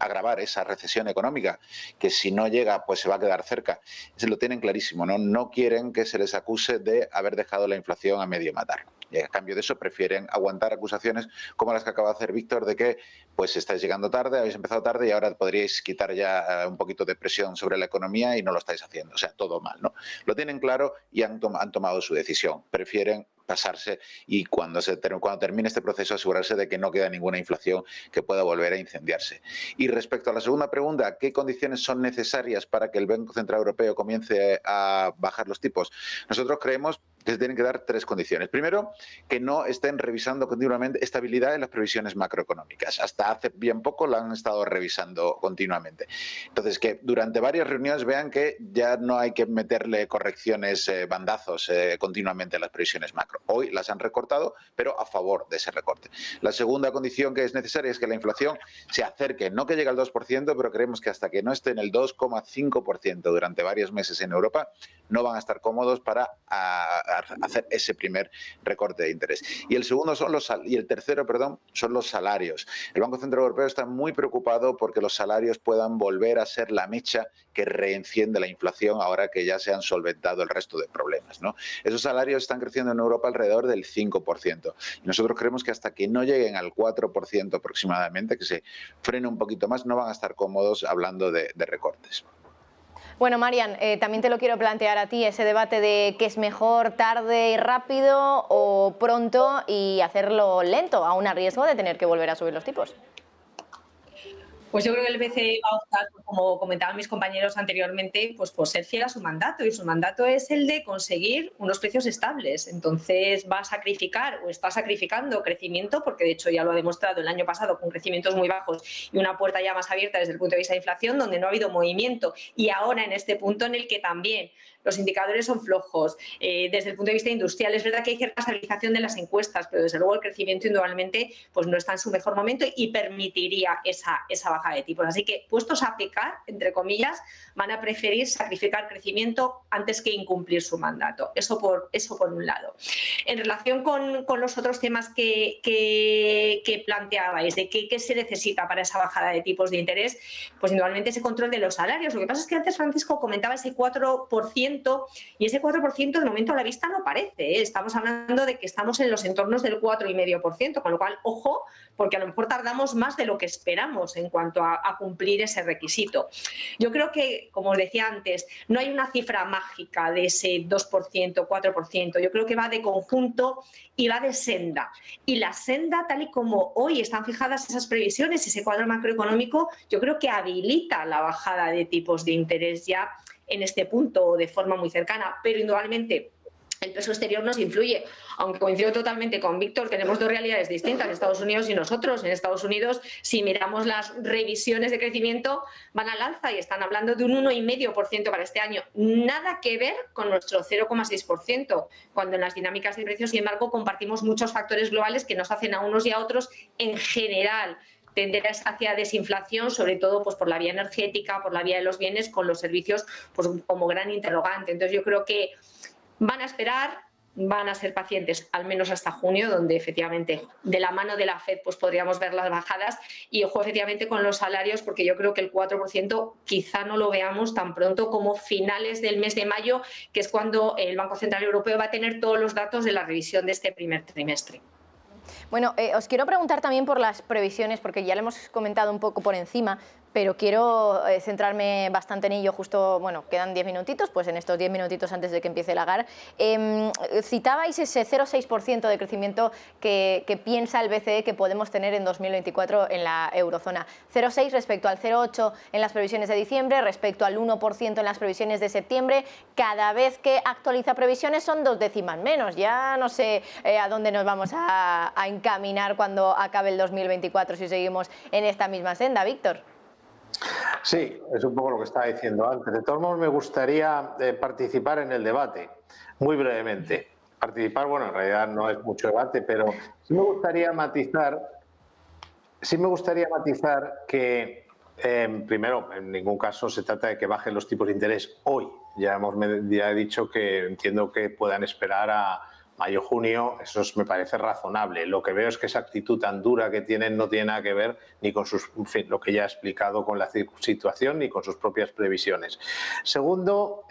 agravar esa recesión económica, que si no llega, pues se va a quedar cerca. Se lo tienen clarísimo, ¿no? No quieren que se les acuse de haber dejado la inflación a medio matar. Y a cambio de eso prefieren aguantar acusaciones como las que acaba de hacer Víctor, de que pues estáis llegando tarde, habéis empezado tarde y ahora podríais quitar ya un poquito de presión sobre la economía y no lo estáis haciendo. O sea, todo mal, ¿no? Lo tienen claro y han tomado su decisión. Prefieren pasarse y cuando termine este proceso asegurarse de que no queda ninguna inflación que pueda volver a incendiarse. Y respecto a la segunda pregunta, ¿qué condiciones son necesarias para que el Banco Central Europeo comience a bajar los tipos? Nosotros creemos que se tienen que dar tres condiciones. Primero, que no estén revisando continuamente estabilidad en las previsiones macroeconómicas. Hasta hace bien poco la han estado revisando continuamente. Entonces, que durante varias reuniones vean que ya no hay que meterle correcciones, bandazos continuamente a las previsiones macro. Hoy las han recortado, pero a favor de ese recorte. La segunda condición que es necesaria es que la inflación se acerque, no que llegue al 2%, pero creemos que hasta que no esté en el 2,5% durante varios meses en Europa, no van a estar cómodos para hacer ese primer recorte de interés. Y el tercero son los salarios. El Banco Central Europeo está muy preocupado porque los salarios puedan volver a ser la mecha que reenciende la inflación ahora que ya se han solventado el resto de problemas, ¿no? Esos salarios están creciendo en Europa alrededor del 5%. Y nosotros creemos que hasta que no lleguen al 4% aproximadamente, que se frene un poquito más, no van a estar cómodos hablando de recortes. Bueno, Marian, también te lo quiero plantear a ti, ese debate de qué es mejor, tarde y rápido o pronto y hacerlo lento, aún a riesgo de tener que volver a subir los tipos. Pues yo creo que el BCE va a optar, como comentaban mis compañeros anteriormente, pues por ser fiel a su mandato, y su mandato es el de conseguir unos precios estables. Entonces va a sacrificar o está sacrificando crecimiento, porque de hecho ya lo ha demostrado el año pasado con crecimientos muy bajos y una puerta ya más abierta desde el punto de vista de inflación, donde no ha habido movimiento, y ahora en este punto en el que también los indicadores son flojos. Desde el punto de vista industrial es verdad que hay cierta estabilización de las encuestas, pero desde luego el crecimiento indudablemente pues no está en su mejor momento y permitiría esa bajada de tipos. Así que, puestos a pecar, entre comillas, van a preferir sacrificar crecimiento antes que incumplir su mandato. Eso por un lado. En relación con los otros temas que planteabais, de qué se necesita para esa bajada de tipos de interés, pues indudablemente ese control de los salarios. Lo que pasa es que antes Francisco comentaba ese 4%, y ese 4% de momento a la vista no aparece, ¿eh? Estamos hablando de que estamos en los entornos del 4,5%, con lo cual, ojo, porque a lo mejor tardamos más de lo que esperamos en cuanto a cumplir ese requisito. Yo creo que, como os decía antes, no hay una cifra mágica de ese 2%, 4%. Yo creo que va de conjunto y va de senda. Y la senda, tal y como hoy están fijadas esas previsiones, ese cuadro macroeconómico, yo creo que habilita la bajada de tipos de interés ya en este punto de forma muy cercana, pero indudablemente el peso exterior nos influye, aunque coincido totalmente con Víctor, tenemos dos realidades distintas, Estados Unidos y nosotros. En Estados Unidos, si miramos las revisiones de crecimiento, van al alza y están hablando de un 1,5% para este año. Nada que ver con nuestro 0,6%, cuando en las dinámicas de precios, sin embargo, compartimos muchos factores globales que nos hacen a unos y a otros en general tender hacia desinflación, sobre todo pues por la vía energética, por la vía de los bienes, con los servicios pues como gran interrogante. Entonces yo creo que van a esperar, van a ser pacientes, al menos hasta junio, donde efectivamente de la mano de la FED pues podríamos ver las bajadas, y ojo efectivamente con los salarios, porque yo creo que el 4% quizá no lo veamos tan pronto como finales del mes de mayo, que es cuando el Banco Central Europeo va a tener todos los datos de la revisión de este primer trimestre. Bueno, os quiero preguntar también por las previsiones, porque ya lo hemos comentado un poco por encima, pero quiero centrarme bastante en ello. Justo, bueno, quedan 10 minutitos, pues en estos 10 minutitos antes de que empiece el Lagarde. Citabais ese 0,6% de crecimiento que piensa el BCE que podemos tener en 2024 en la eurozona. 0,6 respecto al 0,8 en las previsiones de diciembre, respecto al 1% en las previsiones de septiembre. Cada vez que actualiza previsiones son 2 décimas menos. Ya no sé a dónde nos vamos a encaminar cuando acabe el 2024 si seguimos en esta misma senda, Víctor. Sí, es un poco lo que estaba diciendo antes. De todos modos, me gustaría participar en el debate, muy brevemente. Participar, bueno, en realidad no es mucho debate, pero sí me gustaría matizar que, primero, en ningún caso se trata de que bajen los tipos de interés hoy. Ya he dicho que entiendo que puedan esperar a mayo, junio, eso me parece razonable. Lo que veo es que esa actitud tan dura que tienen no tiene nada que ver ni con lo que ya he explicado con la situación ni con sus propias previsiones. Segundo,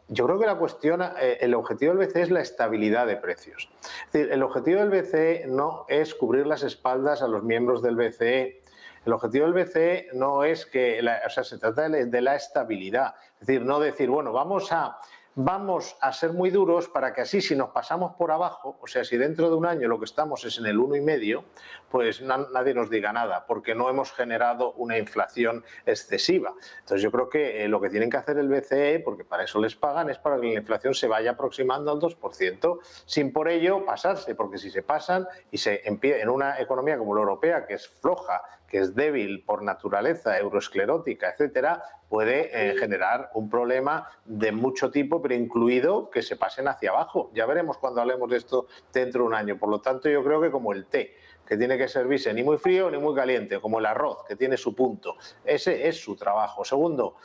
yo creo que la cuestión, el objetivo del BCE es la estabilidad de precios. Es decir, el objetivo del BCE no es cubrir las espaldas a los miembros del BCE. El objetivo del BCE no es que, se trata de la estabilidad. Es decir, no decir, bueno, vamos a ser muy duros para que así, si nos pasamos por abajo, o sea, si dentro de un año lo que estamos es en el 1,5, pues nadie nos diga nada, porque no hemos generado una inflación excesiva. Entonces yo creo que lo que tienen que hacer el BCE, porque para eso les pagan, es para que la inflación se vaya aproximando al 2%, sin por ello pasarse, porque si se pasan y se empieza en una economía como la europea, que es floja, que es débil por naturaleza, euroesclerótica, etcétera, puede generar un problema de mucho tipo, pero incluido que se pasen hacia abajo. Ya veremos cuando hablemos de esto dentro de un año. Por lo tanto, yo creo que como el té, que tiene que servirse ni muy frío ni muy caliente, como el arroz, que tiene su punto. Ese es su trabajo. Segundo,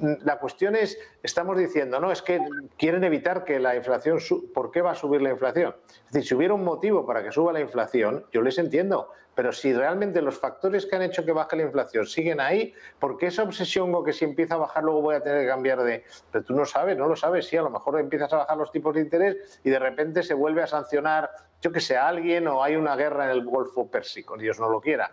la cuestión es, estamos diciendo, no, es que quieren evitar que la inflación ¿por qué va a subir la inflación? Es decir, si hubiera un motivo para que suba la inflación, yo les entiendo, pero si realmente los factores que han hecho que baje la inflación siguen ahí, ¿por qué esa obsesión con que si empieza a bajar luego voy a tener que cambiar de...? Pero tú no lo sabes, sí, a lo mejor empiezas a bajar los tipos de interés y de repente se vuelve a sancionar, yo que sé, a alguien, o hay una guerra en el Golfo Pérsico, Dios no lo quiera.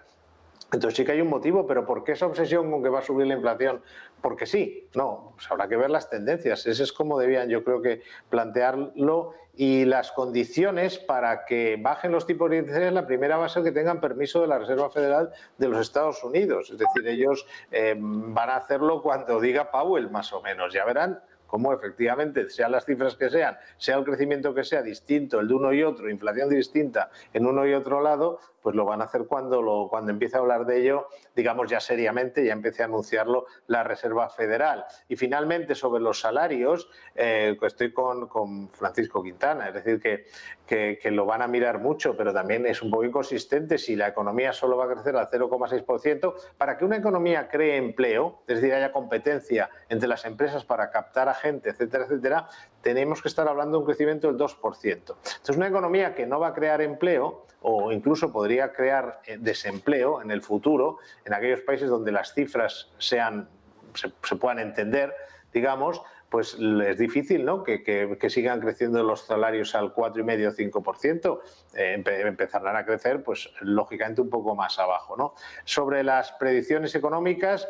Entonces sí que hay un motivo, pero ¿por qué esa obsesión con que va a subir la inflación? Porque sí, no, pues habrá que ver las tendencias. Ese es como debían, yo creo, que plantearlo, y las condiciones para que bajen los tipos de interés. La primera va a ser que tengan permiso de la Reserva Federal de los Estados Unidos, es decir, ellos van a hacerlo cuando diga Powell, más o menos, ya verán cómo efectivamente, sean las cifras que sean, sea el crecimiento que sea distinto, el de uno y otro, inflación distinta en uno y otro lado, pues lo van a hacer cuando empiece a hablar de ello, digamos ya seriamente, ya empiece a anunciarlo la Reserva Federal. Y finalmente, sobre los salarios, estoy con Francisco Quintana, es decir, que lo van a mirar mucho, pero también es un poco inconsistente si la economía solo va a crecer al 0,6%. Para que una economía cree empleo, es decir, haya competencia entre las empresas para captar a gente, etcétera, etcétera, tenemos que estar hablando de un crecimiento del 2%. Entonces, una economía que no va a crear empleo o incluso podría crear desempleo en el futuro, en aquellos países donde las cifras se puedan entender, digamos, pues es difícil, ¿no?, que sigan creciendo los salarios al 4,5-5%, empezarán a crecer, pues lógicamente un poco más abajo, ¿no? Sobre las predicciones económicas,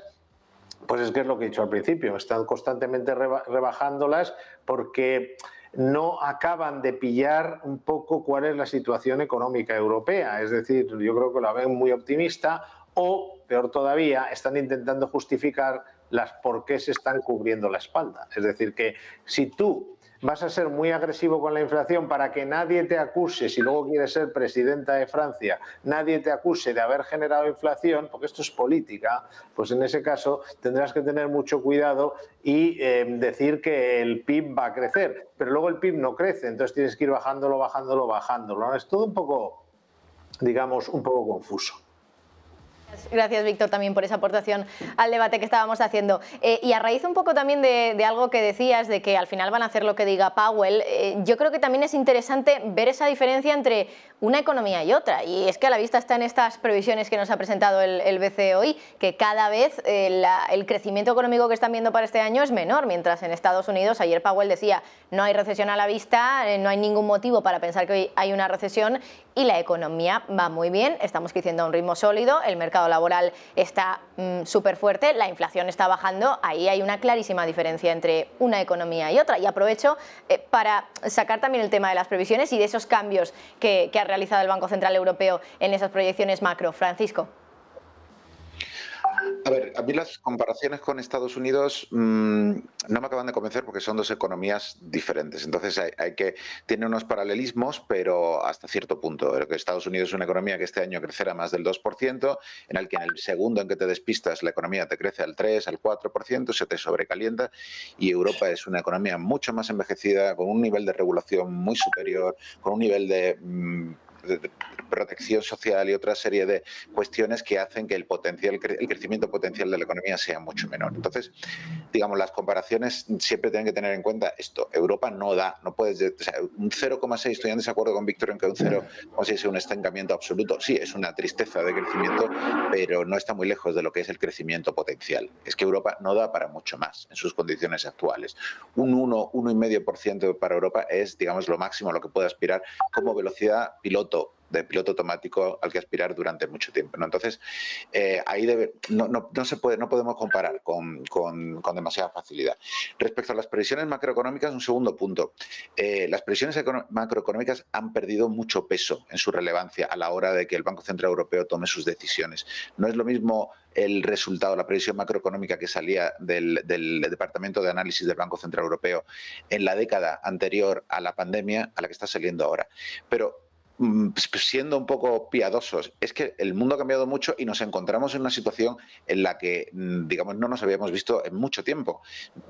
pues es que es lo que he dicho al principio, están constantemente rebajándolas porque no acaban de pillar un poco cuál es la situación económica europea, es decir, yo creo que la ven muy optimista o, peor todavía, están intentando justificar las por qué se están cubriendo la espalda. Es decir, que si tú vas a ser muy agresivo con la inflación para que nadie te acuse, si luego quieres ser presidenta de Francia, nadie te acuse de haber generado inflación, porque esto es política, pues en ese caso tendrás que tener mucho cuidado y decir que el PIB va a crecer, pero luego el PIB no crece, entonces tienes que ir bajándolo, ¿no? Es todo un poco, digamos, un poco confuso. Gracias, Víctor, también por esa aportación al debate que estábamos haciendo. Y a raíz un poco también de algo que decías, de que al final van a hacer lo que diga Powell, yo creo que también es interesante ver esa diferencia entre una economía y otra. Y es que a la vista están estas previsiones que nos ha presentado el BCE hoy, que cada vez el crecimiento económico que están viendo para este año es menor, mientras en Estados Unidos, ayer Powell decía, no hay recesión a la vista, no hay ningún motivo para pensar que hoy hay una recesión y la economía va muy bien, estamos creciendo a un ritmo sólido, el mercado laboral está súper fuerte, la inflación está bajando, ahí hay una clarísima diferencia entre una economía y otra. Y aprovecho para sacar también el tema de las previsiones y de esos cambios que ha realizado el Banco Central Europeo en esas proyecciones macro. Francisco. A ver, a mí las comparaciones con Estados Unidos no me acaban de convencer porque son dos economías diferentes. Entonces tiene unos paralelismos, pero hasta cierto punto. Estados Unidos es una economía que este año crecerá más del 2%, en el que en el segundo en que te despistas la economía te crece al 3, al 4%, se te sobrecalienta, y Europa es una economía mucho más envejecida, con un nivel de regulación muy superior, con un nivel de protección social y otra serie de cuestiones que hacen que el crecimiento potencial de la economía sea mucho menor. Entonces, digamos, las comparaciones siempre tienen que tener en cuenta esto. Europa no da, no puedes, o sea, un 0,6, estoy en desacuerdo con Víctor en que un 0,6 es un estancamiento absoluto. Sí, es una tristeza de crecimiento, pero no está muy lejos de lo que es el crecimiento potencial. Es que Europa no da para mucho más en sus condiciones actuales. Un 1,5% para Europa es, digamos, lo máximo a lo que puede aspirar como velocidad de piloto automático al que aspirar durante mucho tiempo, ¿no? Entonces, ahí no podemos comparar con demasiada facilidad. Respecto a las previsiones macroeconómicas, un segundo punto. Las previsiones macroeconómicas han perdido mucho peso en su relevancia a la hora de que el Banco Central Europeo tome sus decisiones. No es lo mismo el resultado, la previsión macroeconómica que salía del Departamento de Análisis del Banco Central Europeo en la década anterior a la pandemia a la que está saliendo ahora. Pero siendo un poco piadosos, es que el mundo ha cambiado mucho y nos encontramos en una situación en la que, digamos, no nos habíamos visto en mucho tiempo.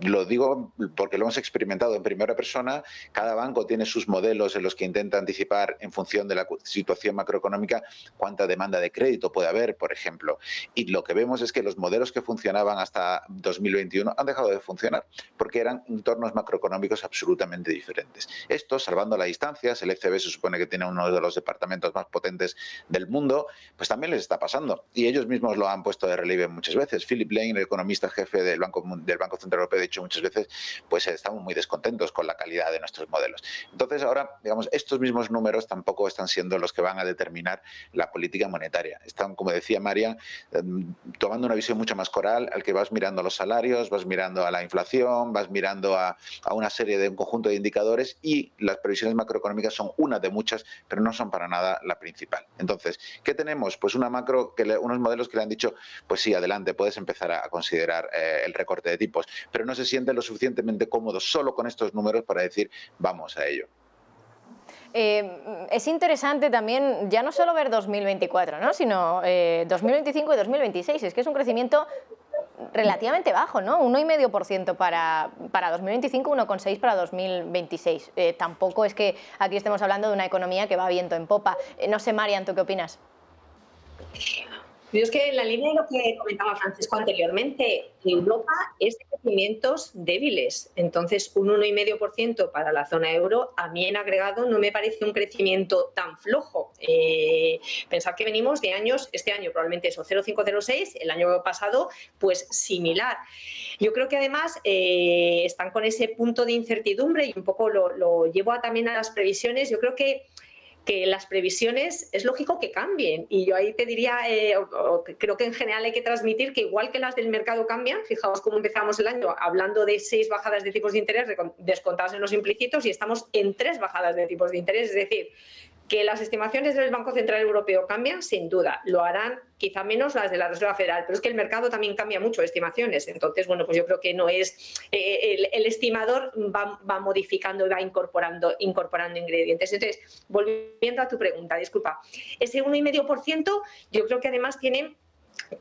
Lo digo porque lo hemos experimentado en primera persona. Cada banco tiene sus modelos en los que intenta anticipar, en función de la situación macroeconómica, cuánta demanda de crédito puede haber, por ejemplo. Y lo que vemos es que los modelos que funcionaban hasta 2021 han dejado de funcionar porque eran entornos macroeconómicos absolutamente diferentes. Esto, salvando las distancias, el ECB se supone que tiene uno de los departamentos más potentes del mundo, pues también les está pasando. Y ellos mismos lo han puesto de relieve muchas veces. Philip Lane, el economista jefe del Banco Central Europeo, ha dicho muchas veces, pues estamos muy descontentos con la calidad de nuestros modelos. Entonces ahora, digamos, estos mismos números tampoco están siendo los que van a determinar la política monetaria. Están, como decía Marian, tomando una visión mucho más coral, al que vas mirando los salarios, vas mirando a la inflación, vas mirando a una serie de un conjunto de indicadores, y las previsiones macroeconómicas son una de muchas, pero no son para nada la principal. Entonces, ¿qué tenemos? Pues una macro, unos modelos que le han dicho, pues sí, adelante, puedes empezar a considerar el recorte de tipos, pero no se sienten lo suficientemente cómodos solo con estos números para decir, vamos a ello. Es interesante también ya no solo ver 2024, ¿no?, sino 2025 y 2026. Es que es un crecimiento relativamente bajo, ¿no? 1,5% para 2025, 1,6% para 2026. Tampoco es que aquí estemos hablando de una economía que va viento en popa. No sé, Marian, ¿tú qué opinas? Yo es que en la línea de lo que comentaba Francisco anteriormente, Europa es de crecimientos débiles. Entonces, un 1,5% para la zona euro, a mí en agregado no me parece un crecimiento tan flojo. Pensad que venimos de años, este año probablemente eso, 0,5, 0,6, el año pasado pues similar. Yo creo que además están con ese punto de incertidumbre y un poco lo llevo también a las previsiones. Yo creo que las previsiones es lógico que cambien y yo ahí te diría, creo que en general hay que transmitir que igual que las del mercado cambian, fijaos cómo empezamos el año hablando de 6 bajadas de tipos de interés descontadas en los implícitos y estamos en 3 bajadas de tipos de interés, es decir, que las estimaciones del Banco Central Europeo cambian, sin duda. Lo harán quizá menos las de la Reserva Federal, pero es que el mercado también cambia mucho de estimaciones. Entonces, bueno, pues yo creo que no es... el estimador va modificando y va incorporando ingredientes. Entonces, volviendo a tu pregunta, disculpa, ese 1,5% yo creo que además tiene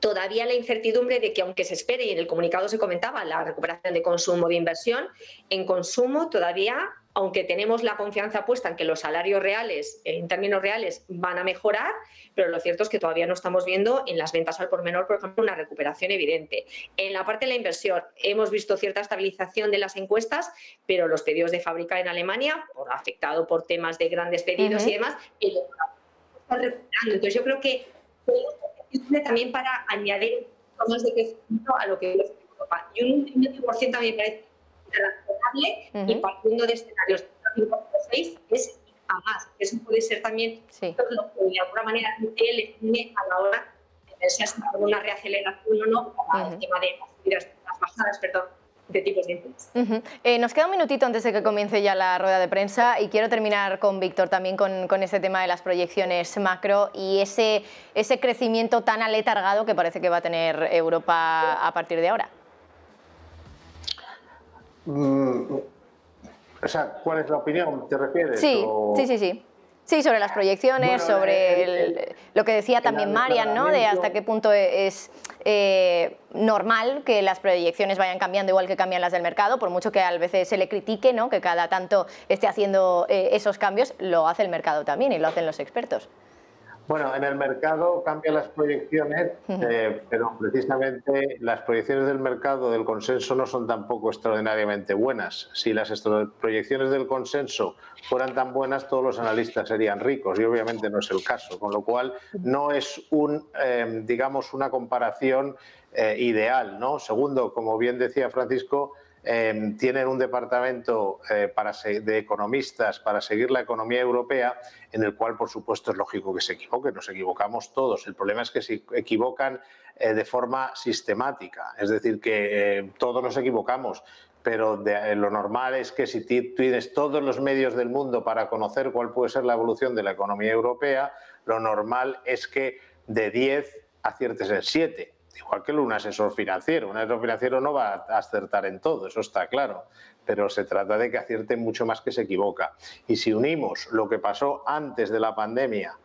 todavía la incertidumbre de que aunque se espere, y en el comunicado se comentaba, la recuperación de consumo de inversión, en consumo todavía, aunque tenemos la confianza puesta en que los salarios reales, en términos reales, van a mejorar, pero lo cierto es que todavía no estamos viendo en las ventas al por menor, por ejemplo, una recuperación evidente. En la parte de la inversión hemos visto cierta estabilización de las encuestas, pero los pedidos de fábrica en Alemania, afectado por temas de grandes pedidos y demás, están recuperando. Entonces yo creo que también para añadir más de crecimiento a lo que es Europa. Y un 1,5% a mí me parece razonable y partiendo de escenarios de 5,6 es a más. Eso puede ser también lo que de alguna manera le une a la hora de pensar si hay una reaceleración o no para el tema de las bajadas, de tipos de interés. Nos queda un minutito antes de que comience ya la rueda de prensa y quiero terminar con Víctor también con este tema de las proyecciones macro y ese crecimiento tan aletargado que parece que va a tener Europa a partir de ahora. O sea, ¿cuál es la opinión? ¿Te refieres? Sí, sobre las proyecciones, sobre lo que decía también Marian, ¿no? De hasta qué punto es normal que las proyecciones vayan cambiando igual que cambian las del mercado, por mucho que a veces se le critique, ¿no? Que cada tanto esté haciendo esos cambios, lo hace el mercado también y lo hacen los expertos. Bueno, en el mercado cambian las proyecciones, pero precisamente las proyecciones del mercado del consenso no son tampoco extraordinariamente buenas. Si las proyecciones del consenso fueran tan buenas, todos los analistas serían ricos y obviamente no es el caso, con lo cual no es digamos, una comparación ideal, ¿no? Segundo, como bien decía Francisco, tienen un departamento de economistas para seguir la economía europea, en el cual, por supuesto, es lógico que se equivoquen, nos equivocamos todos. El problema es que se equivocan de forma sistemática, es decir, que todos nos equivocamos, pero lo normal es que si tienes todos los medios del mundo para conocer cuál puede ser la evolución de la economía europea, lo normal es que de 10 aciertes en 7. Igual que un asesor financiero. Un asesor financiero no va a acertar en todo, eso está claro, pero se trata de que acierte mucho más que se equivoca. Y si unimos lo que pasó antes de la pandemia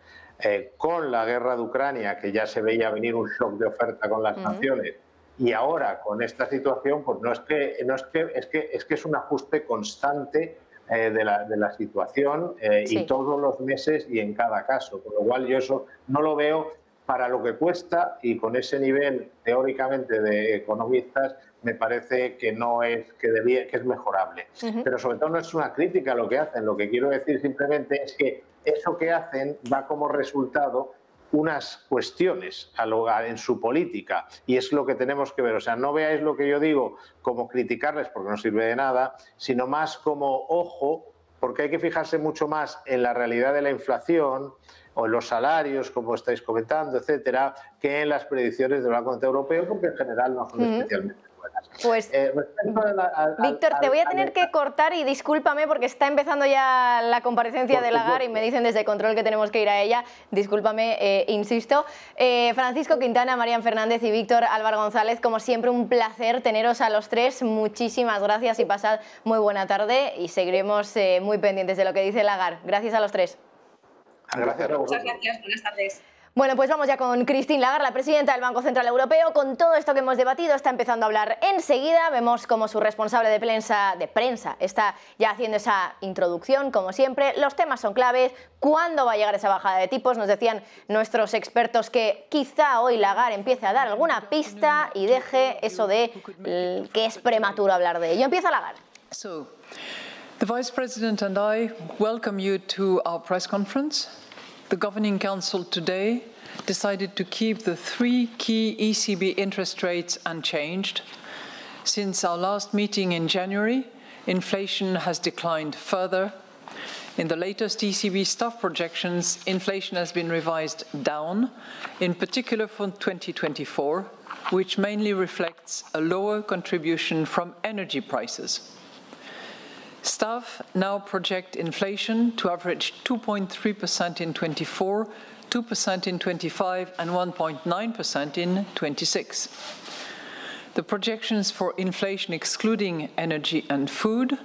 con la guerra de Ucrania, que ya se veía venir un shock de oferta con las sanciones, y ahora con esta situación, pues es que es un ajuste constante de la situación y todos los meses y en cada caso. Con lo cual yo eso no lo veo. Para lo que cuesta y con ese nivel teóricamente de economistas me parece que no es que es mejorable. Pero sobre todo no es una crítica a lo que hacen. Lo que quiero decir simplemente es que eso que hacen va como resultado unas cuestiones en su política y es lo que tenemos que ver. O sea, no veáis lo que yo digo como criticarles porque no sirve de nada, sino más como ojo, porque hay que fijarse mucho más en la realidad de la inflación o en los salarios, como estáis comentando, etcétera, que en las predicciones del Banco Central Europeo, porque en general no son especialmente buenas. Pues, Víctor, te voy a tener que cortar y discúlpame porque está empezando ya la comparecencia de Lagarde y me dicen desde control que tenemos que ir a ella. Discúlpame, insisto. Francisco Quintana, Marian Fernández y Víctor Álvaro González, como siempre un placer teneros a los tres. Muchísimas gracias y pasad muy buena tarde y seguiremos muy pendientes de lo que dice Lagarde. Gracias a los tres. Gracias a vosotros. Muchas gracias, buenas tardes. Bueno, pues vamos ya con Christine Lagarde, la presidenta del Banco Central Europeo. Con todo esto que hemos debatido, está empezando a hablar enseguida. Vemos cómo su responsable de prensa está ya haciendo esa introducción, como siempre. Los temas son claves. ¿Cuándo va a llegar esa bajada de tipos? Nos decían nuestros expertos que quizá hoy Lagarde empiece a dar alguna pista y deje eso de que es prematuro hablar de ello. Empieza Lagarde. The Vice President and I welcome you to our press conference. The Governing Council today decided to keep the 3 key ECB interest rates unchanged. Since our last meeting in January, inflation has declined further. In the latest ECB staff projections, inflation has been revised down, in particular for 2024, which mainly reflects a lower contribution from energy prices. Staff now project inflation to average 2.3% in 24, 2% in 25 and 1.9% in 26. The projections for inflation excluding energy and food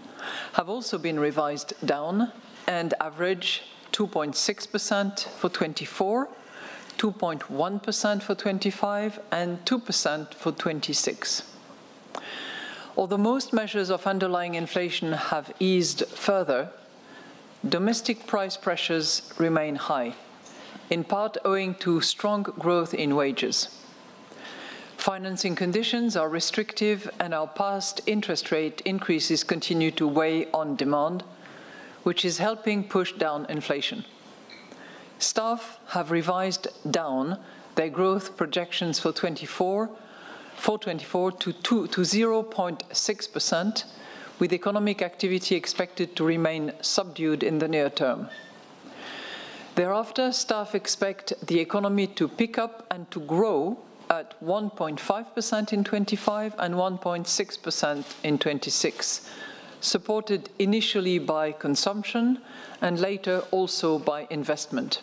have also been revised down and average 2.6% for 24, 2.1% for 25 and 2% for 26. Although most measures of underlying inflation have eased further, domestic price pressures remain high, in part owing to strong growth in wages. Financing conditions are restrictive and our past interest rate increases continue to weigh on demand, which is helping push down inflation. Staff have revised down their growth projections for 24 to 0.6%, with economic activity expected to remain subdued in the near term. Thereafter, staff expect the economy to pick up and to grow at 1.5% in 25 and 1.6% in 26, supported initially by consumption and later also by investment.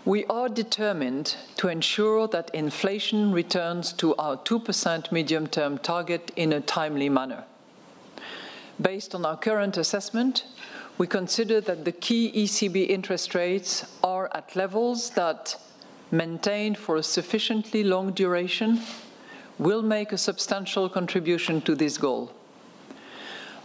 We are determined to ensure that inflation returns to our 2% medium-term target in a timely manner. Based on our current assessment, we consider that the key ECB interest rates are at levels that, maintained for a sufficiently long duration, will make a substantial contribution to this goal.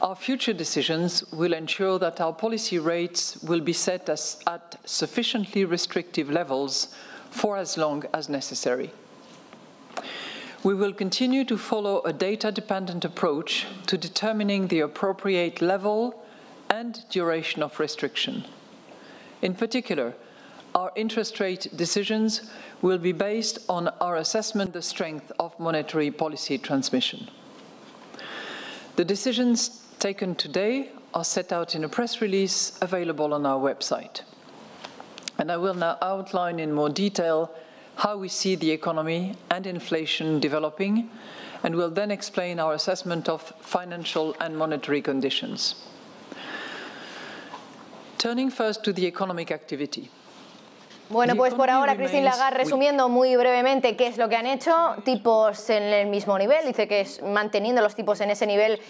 Our future decisions will ensure that our policy rates will be set at sufficiently restrictive levels for as long as necessary. We will continue to follow a data-dependent approach to determining the appropriate level and duration of restriction. In particular, our interest rate decisions will be based on our assessment of the strength of monetary policy transmission. The decisions taken today are set out in a press release available on our website. And I will now outline in more detail how we see the economy and inflation developing, and will then explain our assessment of financial and monetary conditions. Turning first to the economic activity. Bueno, pues por ahora, Christine Lagarde, resumiendo muy brevemente qué es lo que han hecho, tipos en el mismo nivel, dice que manteniendo los tipos en ese nivel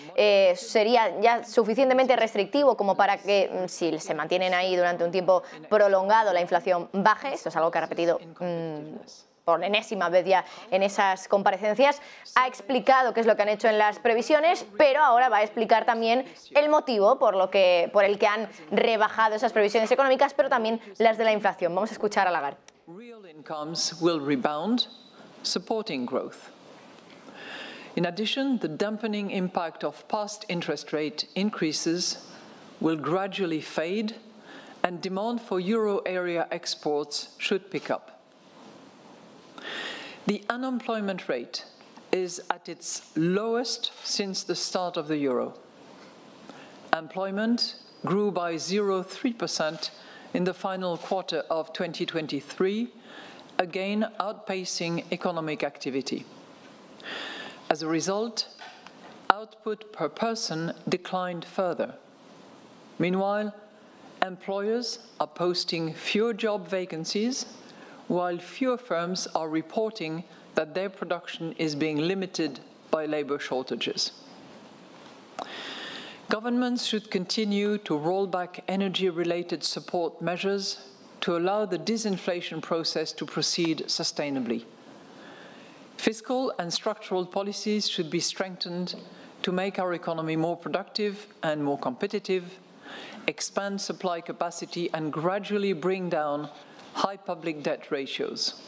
sería ya suficientemente restrictivo como para que, si se mantienen ahí durante un tiempo prolongado, la inflación baje. Esto es algo que ha repetido por enésima vez ya en esas comparecencias. Ha explicado qué es lo que han hecho en las previsiones, pero ahora va a explicar también el motivo por el que han rebajado esas previsiones económicas, pero también las de la inflación. Vamos a escuchar a Lagarde. Real incomes will rebound, supporting growth. In addition, the dampening impact of past interest rate increases will gradually fade, and demand for euro area exports should pick up. The unemployment rate is at its lowest since the start of the euro. Employment grew by 0.3% in the final quarter of 2023, again outpacing economic activity. As a result, output per person declined further. Meanwhile, employers are posting fewer job vacancies, while fewer firms are reporting that their production is being limited by labor shortages. Governments should continue to roll back energy-related support measures to allow the disinflation process to proceed sustainably. Fiscal and structural policies should be strengthened to make our economy more productive and more competitive, expand supply capacity, and gradually bring down high public debt ratios.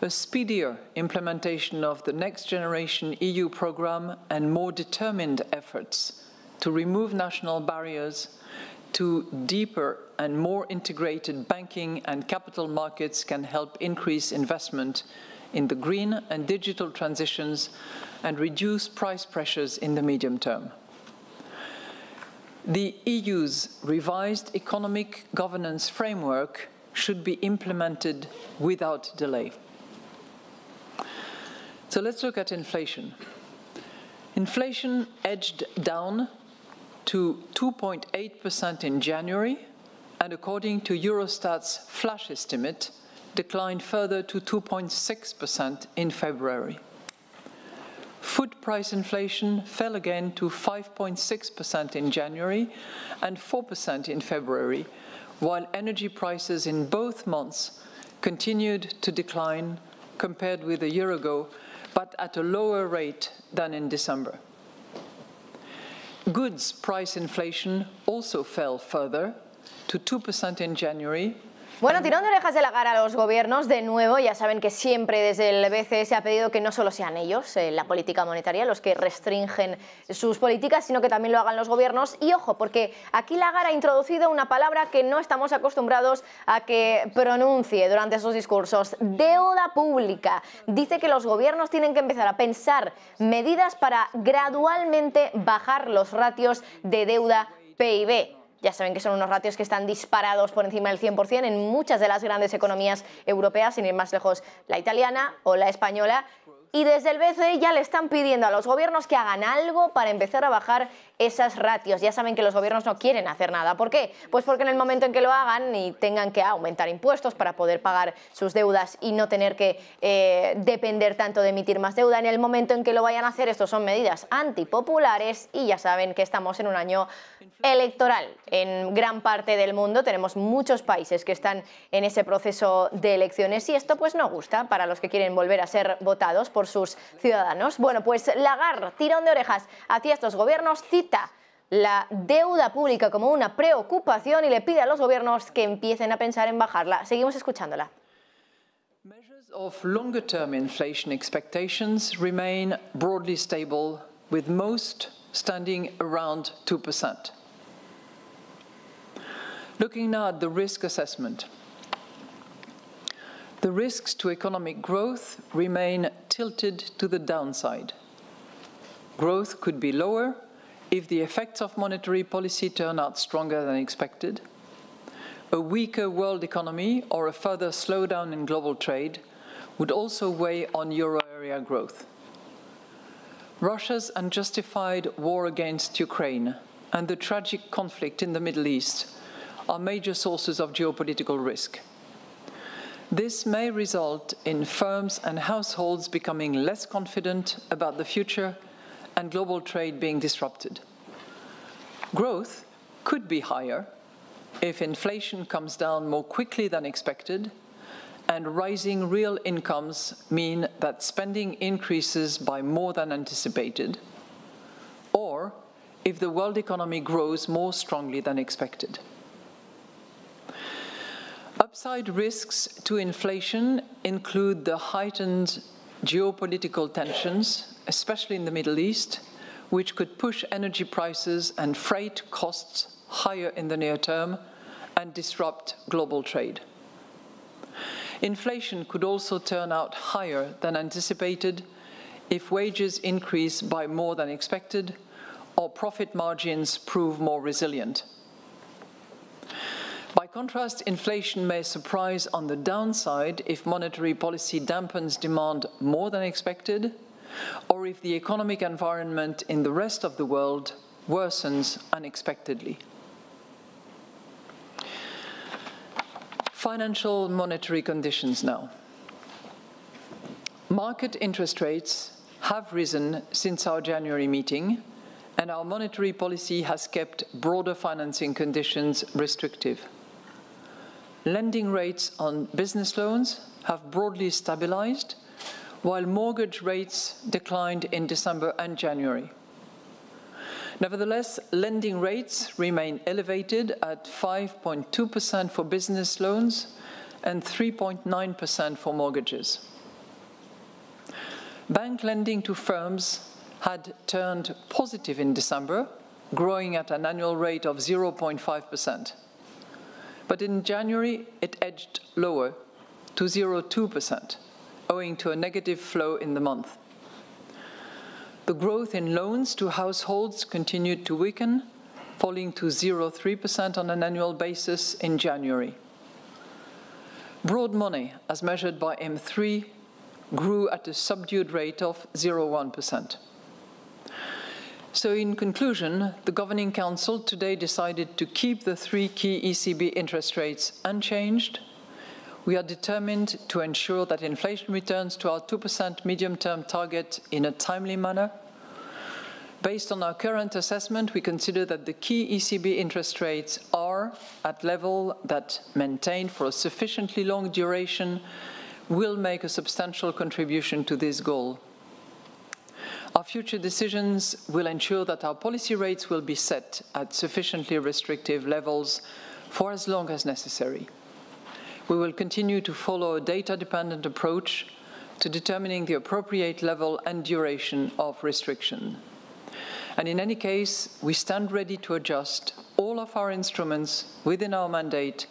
A speedier implementation of the Next Generation EU programme and more determined efforts to remove national barriers to deeper and more integrated banking and capital markets can help increase investment in the green and digital transitions and reduce price pressures in the medium term. The EU's revised economic governance framework should be implemented without delay. So let's look at inflation. Inflation edged down to 2.8% in January, and according to Eurostat's flash estimate, declined further to 2.6% in February. Food price inflation fell again to 5.6% in January and 4% in February, while energy prices in both months continued to decline compared with a year ago, but at a lower rate than in December. Goods price inflation also fell further to 2% in January. Bueno, tirón de orejas de Lagarde a los gobiernos, de nuevo, ya saben que siempre desde el BCE se ha pedido que no solo sean ellos, la política monetaria, los que restringen sus políticas, sino que también lo hagan los gobiernos. Y ojo, porque aquí Lagarde ha introducido una palabra que no estamos acostumbrados a que pronuncie durante sus discursos: deuda pública. Dice que los gobiernos tienen que empezar a pensar medidas para gradualmente bajar los ratios de deuda PIB. Ya saben que son unos ratios que están disparados por encima del 100% en muchas de las grandes economías europeas, sin ir más lejos, la italiana o la española. Y desde el BCE ya le están pidiendo a los gobiernos que hagan algo para empezar a bajar esas ratios. Ya saben que los gobiernos no quieren hacer nada. ¿Por qué? Pues porque en el momento en que lo hagan y tengan que aumentar impuestos para poder pagar sus deudas y no tener que depender tanto de emitir más deuda, en el momento en que lo vayan a hacer, estos son medidas antipopulares y ya saben que estamos en un año electoral. En gran parte del mundo tenemos muchos países que están en ese proceso de elecciones y esto pues no gusta para los que quieren volver a ser votados por sus ciudadanos. Bueno, pues Lagarde, tirón de orejas hacia estos gobiernos, cita la deuda pública como una preocupación y le pide a los gobiernos que empiecen a pensar en bajarla. Seguimos escuchándola. Measures of longer-term inflation expectations remain broadly stable, with most standing around 2%. Looking now at the risk assessment. The risks to economic growth remain tilted to the downside. Growth could be lower if the effects of monetary policy turn out stronger than expected. A weaker world economy or a further slowdown in global trade would also weigh on euro area growth. Russia's unjustified war against Ukraine and the tragic conflict in the Middle East are major sources of geopolitical risk. This may result in firms and households becoming less confident about the future and global trade being disrupted. Growth could be higher if inflation comes down more quickly than expected and rising real incomes mean that spending increases by more than anticipated, or if the world economy grows more strongly than expected. Upside risks to inflation include the heightened geopolitical tensions, especially in the Middle East, which could push energy prices and freight costs higher in the near term and disrupt global trade. Inflation could also turn out higher than anticipated if wages increase by more than expected or profit margins prove more resilient. By contrast, inflation may surprise on the downside if monetary policy dampens demand more than expected, or if the economic environment in the rest of the world worsens unexpectedly. Financial monetary conditions now. Market interest rates have risen since our January meeting, and our monetary policy has kept broader financing conditions restrictive. lending rates on business loans have broadly stabilized, while mortgage rates declined in December and January. Nevertheless, lending rates remain elevated at 5.2% for business loans and 3.9% for mortgages. Bank lending to firms had turned positive in December, growing at an annual rate of 0.5%. But in January, it edged lower to 0.2%, owing to a negative flow in the month. The growth in loans to households continued to weaken, falling to 0.3% on an annual basis in January. Broad money, as measured by M3, grew at a subdued rate of 0.1%. So in conclusion, the Governing Council today decided to keep the three key ECB interest rates unchanged. We are determined to ensure that inflation returns to our 2% medium-term target in a timely manner. Based on our current assessment, we consider that the key ECB interest rates are at level that, maintained for a sufficiently long duration, will make a substantial contribution to this goal. Our future decisions will ensure that our policy rates will be set at sufficiently restrictive levels for as long as necessary. We will continue to follow a data-dependent approach to determining the appropriate level and duration of restriction. And in any case, we stand ready to adjust all of our instruments within our mandate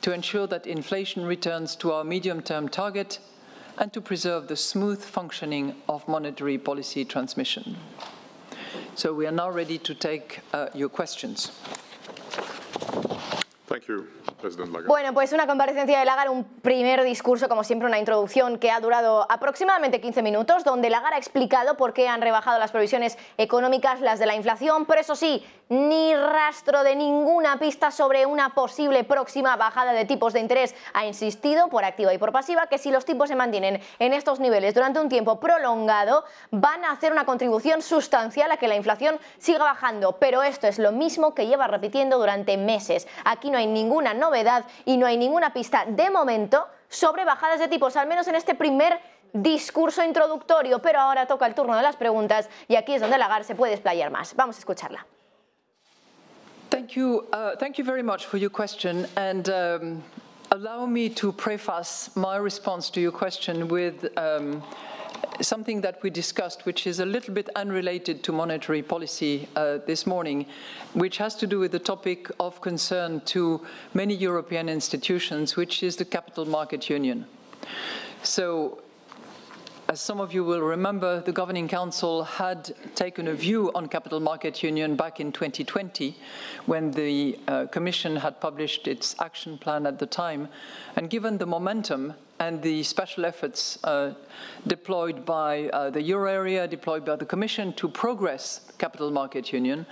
to ensure that inflation returns to our medium-term target and to preserve the smooth functioning of monetary policy transmission. So we are now ready to take your questions. Thank you, President Lagarde. Bueno, pues una comparecencia de Lagarde, un primer discurso, como siempre, una introducción que ha durado aproximadamente 15 minutos, donde Lagarde ha explicado por qué han rebajado las previsiones económicas, las de la inflación, pero eso sí, ni rastro de ninguna pista sobre una posible próxima bajada de tipos de interés. Ha insistido, por activa y por pasiva, que si los tipos se mantienen en estos niveles durante un tiempo prolongado, van a hacer una contribución sustancial a que la inflación siga bajando. Pero esto es lo mismo que lleva repitiendo durante meses. Aquí no hay ninguna novedad y no hay ninguna pista de momento sobre bajadas de tipos, al menos en este primer discurso introductorio. Pero ahora toca el turno de las preguntas y aquí es donde Lagarde se puede explayar más. Vamos a escucharla. Thank you very much for your question, and allow me to preface my response to your question with something that we discussed, which is a little bit unrelated to monetary policy this morning, which has to do with the topic of concern to many European institutions, which is the Capital Market Union. So, as some of you will remember, the Governing Council had taken a view on Capital Market Union back in 2020 when the Commission had published its action plan at the time. And given the momentum and the special efforts deployed by the euro area, deployed by the Commission to progress Capital Market Union,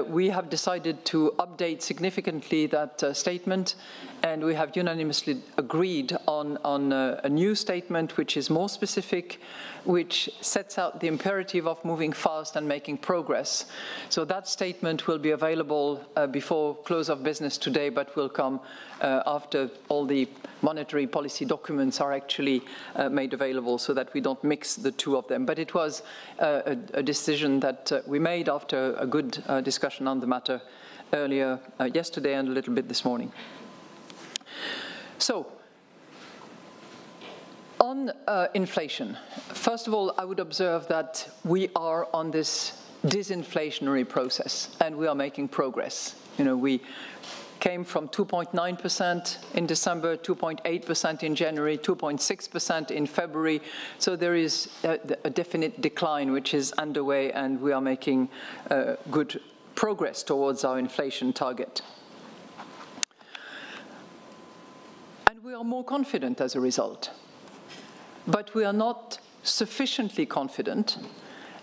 we have decided to update significantly that statement, and we have unanimously agreed on a new statement which is more specific, which sets out the imperative of moving fast and making progress. So that statement will be available before close of business today, but will come after all the monetary policy documents are actually made available, so that we don't mix the two of them. But it was a decision that we made after a good discussion on the matter earlier yesterday and a little bit this morning. So, on inflation, first of all, I would observe that we are on this disinflationary process and we are making progress. You know, we came from 2.9% in December, 2.8% in January, 2.6% in February. So there is a definite decline which is underway, and we are making good progress towards our inflation target. And we are more confident as a result. But we are not sufficiently confident,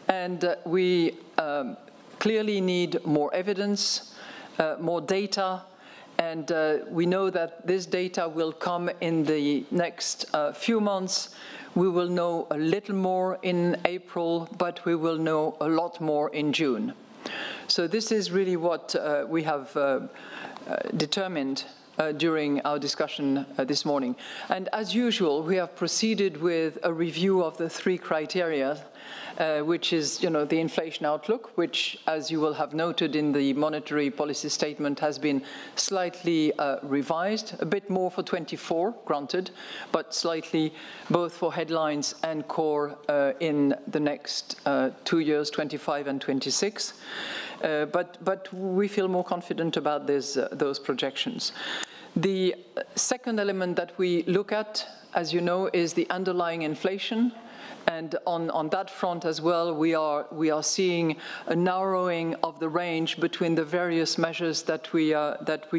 and we clearly need more evidence, more data, and we know that this data will come in the next few months. We will know a little more in April, but we will know a lot more in June. So this is really what we have determined during our discussion this morning. And as usual, we have proceeded with a review of the three criteria, which is, the inflation outlook, which, as you will have noted in the monetary policy statement, has been slightly revised, a bit more for 24, granted, but slightly both for headlines and core in the next 2 years, 25 and 26. But we feel more confident about those projections. The second element that we look at, as you know, is the underlying inflation. And on that front as well, we are seeing a narrowing of the range between the various measures that we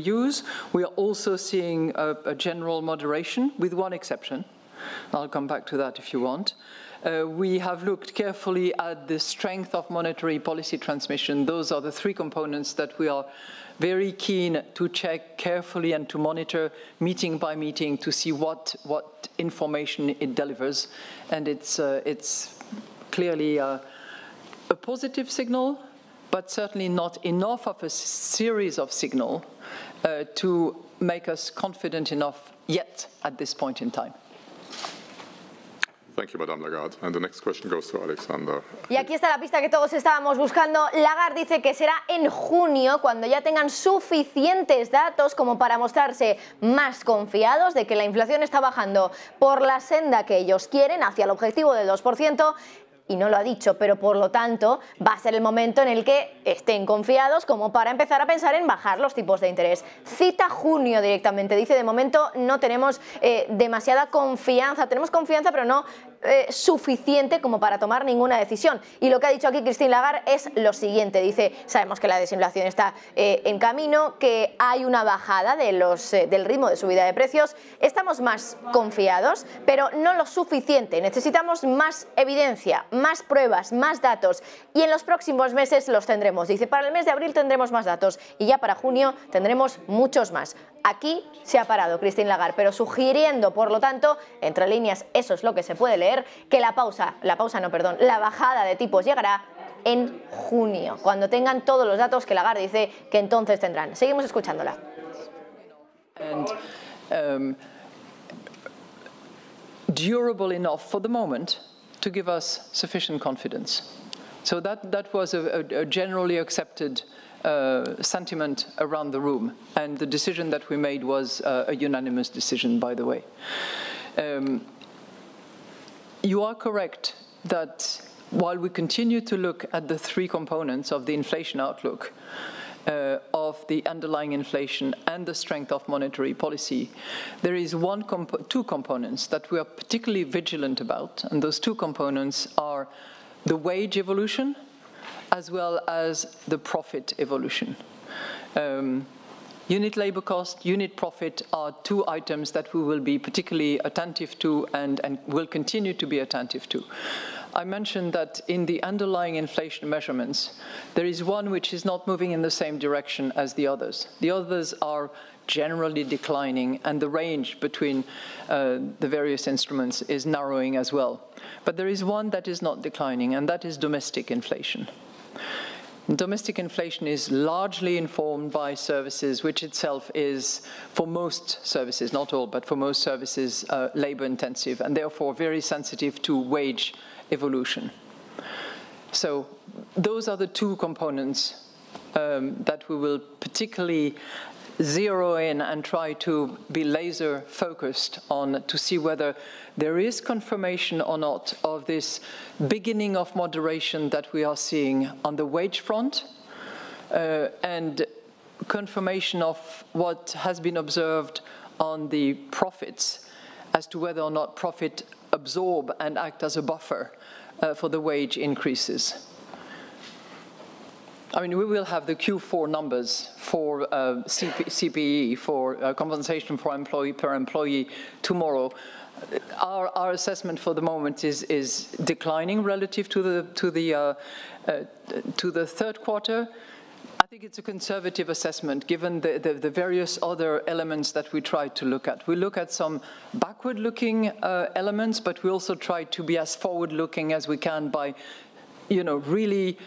use. We are also seeing a general moderation, with one exception. I'll come back to that if you want. We have looked carefully at the strength of monetary policy transmission. Those are the three components that we are very keen to check carefully and to monitor meeting by meeting to see what information it delivers. And it's clearly a positive signal, but certainly not enough of a series of signals to make us confident enough yet at this point in time. Thank you, Madame Lagarde. And the next question goes to Alexander. Y aquí está la pista que todos estábamos buscando. Lagarde dice que será en junio cuando ya tengan suficientes datos como para mostrarse más confiados de que la inflación está bajando por la senda que ellos quieren, hacia el objetivo del 2%. Y no lo ha dicho, pero por lo tanto va a ser el momento en el que estén confiados como para empezar a pensar en bajar los tipos de interés. Cita junio directamente, dice de momento no tenemos demasiada confianza, tenemos confianza pero no suficiente como para tomar ninguna decisión. Y lo que ha dicho aquí Christine Lagarde es lo siguiente, dice, sabemos que la desinflación está en camino, que hay una bajada del ritmo de subida de precios, estamos más confiados, pero no lo suficiente, necesitamos más evidencia, más pruebas, más datos, y en los próximos meses los tendremos. Dice, para el mes de abril tendremos más datos y ya para junio tendremos muchos más. Aquí se ha parado Christine Lagarde, pero sugiriendo, por lo tanto, entre líneas, eso es lo que se puede leer, que la bajada de tipos llegará en junio, cuando tengan todos los datos que Lagarde dice que entonces tendrán. Seguimos escuchándola. And, durable enough for the moment to give us sufficient confidence. So that was a generally accepted sentiment around the room, and the decision that we made was a unanimous decision, by the way. You are correct that while we continue to look at the three components of the inflation outlook, of the underlying inflation and the strength of monetary policy, there is two components that we are particularly vigilant about, and those two components are the wage evolution as well as the profit evolution. Unit labor cost, unit profit are two items that we will be particularly attentive to and will continue to be attentive to. I mentioned that in the underlying inflation measurements, there is one which is not moving in the same direction as the others. The others are generally declining, and the range between the various instruments is narrowing as well. But there is one that is not declining, and that is domestic inflation. Domestic inflation is largely informed by services, which itself is, for most services, not all, but for most services, labor intensive, and therefore very sensitive to wage evolution. So those are the two components that we will particularly zero in and try to be laser focused on to see whether there is confirmation or not of this beginning of moderation that we are seeing on the wage front, and confirmation of what has been observed on the profits as to whether or not profit absorb and act as a buffer for the wage increases. I mean, we will have the Q4 numbers for CPE, for compensation for employee per employee tomorrow. Our assessment for the moment is declining relative to the third quarter. I think it's a conservative assessment given the various other elements that we try to look at. We look at some backward-looking elements, but we also try to be as forward-looking as we can by really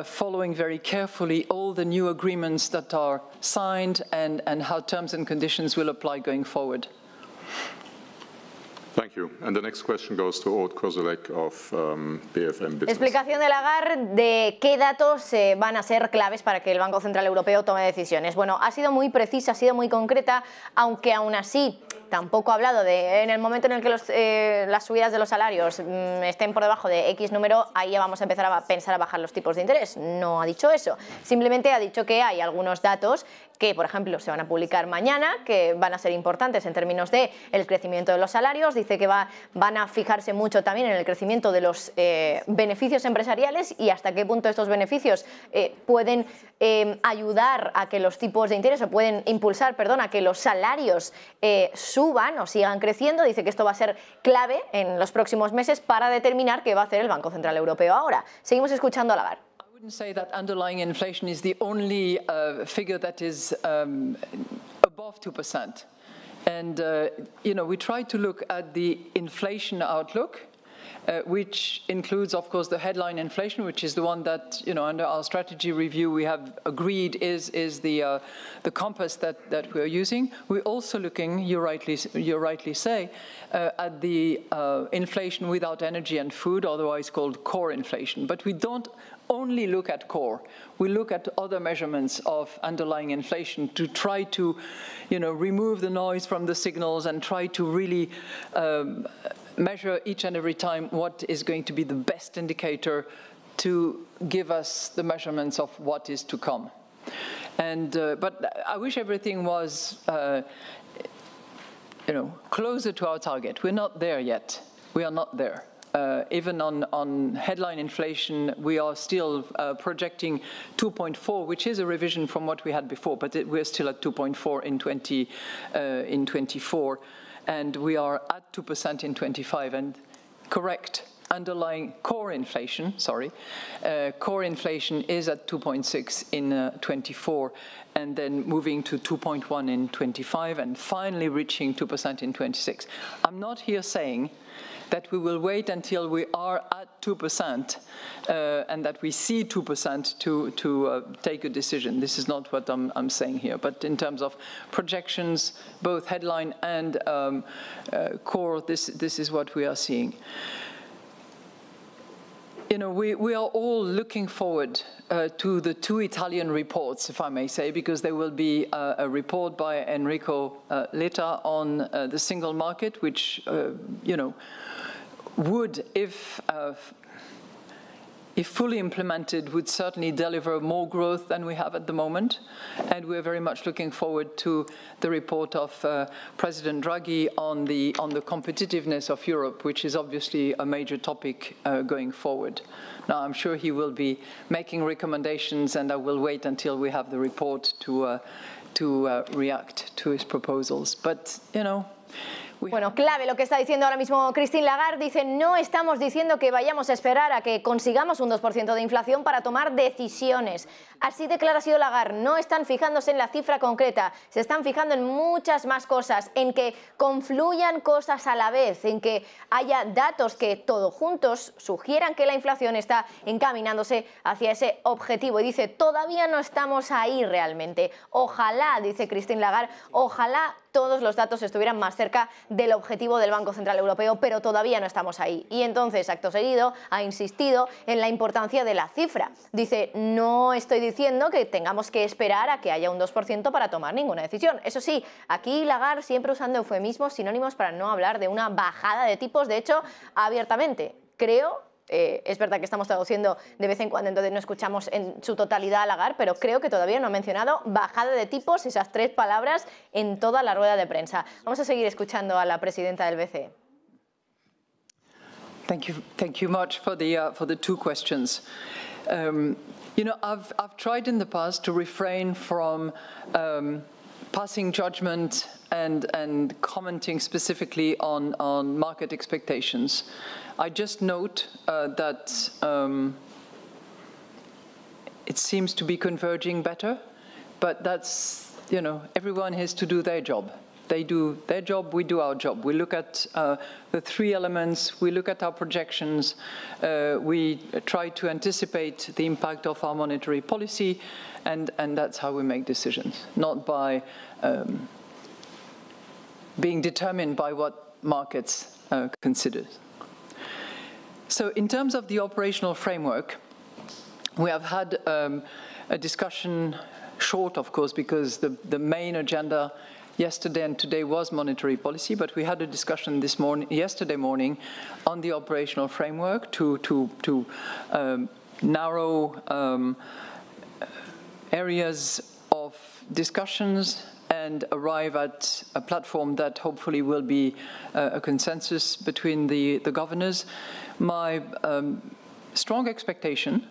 following very carefully all the new agreements that are signed and how terms and conditions will apply going forward. Thank you. And the next question goes to Aude Kozelek of BFM Business. Explicación de Lagarde de qué datos van a ser claves para que el Banco Central Europeo tome decisiones. Bueno, ha sido muy precisa, ha sido muy concreta, aunque aún así tampoco ha hablado de en el momento en el que las subidas de los salarios estén por debajo de X número, ahí ya vamos a empezar a pensar a bajar los tipos de interés. No ha dicho eso. Simplemente ha dicho que hay algunos datos que, por ejemplo, se van a publicar mañana, que van a ser importantes en términos de el crecimiento de los salarios. Dice que van a fijarse mucho también en el crecimiento de los beneficios empresariales y hasta qué punto estos beneficios pueden ayudar a que los tipos de interés o pueden impulsar, perdón, a que los salarios suban o sigan creciendo. Dice que esto va a ser clave en los próximos meses para determinar qué va a hacer el Banco Central Europeo ahora. Seguimos escuchando a Lagarde. I wouldn't say that underlying inflation is the only figure that is above 2%. And, we try to look at the inflation outlook, which includes, of course, the headline inflation, which is the one that, under our strategy review we have agreed is the compass that we're using. We're also looking, you rightly say, at the inflation without energy and food, otherwise called core inflation. But we don't only look at core. We look at other measurements of underlying inflation to try to, remove the noise from the signals and try to really measure each and every time what is going to be the best indicator to give us the measurements of what is to come. And but I wish everything was, closer to our target. We're not there yet. We are not there. Even on headline inflation, we are still projecting 2.4, which is a revision from what we had before, but we're still at 2.4 in 24, and we are at 2% in 25. And correct, underlying core inflation, core inflation is at 2.6 in 24, and then moving to 2.1 in 25, and finally reaching 2% in 26. I'm not here saying that we will wait until we are at 2% and that we see 2% to take a decision. This is not what I'm saying here. But in terms of projections, both headline and core, this is what we are seeing. We are all looking forward to the two Italian reports, if I may say, because there will be a report by Enrico Letta on the single market, which, would, if fully implemented, would certainly deliver more growth than we have at the moment. And we're very much looking forward to the report of President Draghi on the competitiveness of Europe, which is obviously a major topic going forward. Now, I'm sure he will be making recommendations, and I will wait until we have the report to react to his proposals. But, Bueno, clave lo que está diciendo ahora mismo Christine Lagarde. Dice, no estamos diciendo que vayamos a esperar a que consigamos un 2% de inflación para tomar decisiones. Así de clara ha sido Lagarde. No están fijándose en la cifra concreta, se están fijando en muchas más cosas, en que confluyan cosas a la vez, en que haya datos que todos juntos sugieran que la inflación está encaminándose hacia ese objetivo. Y dice, todavía no estamos ahí realmente. Ojalá, dice Christine Lagarde, ojalá todos los datos estuvieran más cerca del objetivo del Banco Central Europeo, pero todavía no estamos ahí. Y entonces, acto seguido, ha insistido en la importancia de la cifra. Dice, no estoy diciendo que tengamos que esperar a que haya un 2% para tomar ninguna decisión. Eso sí, aquí Lagarde siempre usando eufemismos, sinónimos para no hablar de una bajada de tipos, de hecho, abiertamente. Creo... es verdad que estamos traduciendo de vez en cuando, entonces no escuchamos en su totalidad a Lagarde, pero creo que todavía no ha mencionado bajada de tipos, esas tres palabras, en toda la rueda de prensa. Vamos a seguir escuchando a la presidenta del BCE. Thank you much for the two questions. I've tried in the past to refrain from passing judgment and commenting specifically on market expectations. I just note that it seems to be converging better, but that's, everyone has to do their job. They do their job, we do our job. We look at the three elements, we look at our projections, we try to anticipate the impact of our monetary policy, and that's how we make decisions, not by being determined by what markets consider. So in terms of the operational framework, we have had a discussion, short of course, because the main agenda yesterday and today was monetary policy, but we had a discussion yesterday morning on the operational framework to narrow areas of discussions and arrive at a platform that hopefully will be a consensus between the governors. My strong expectation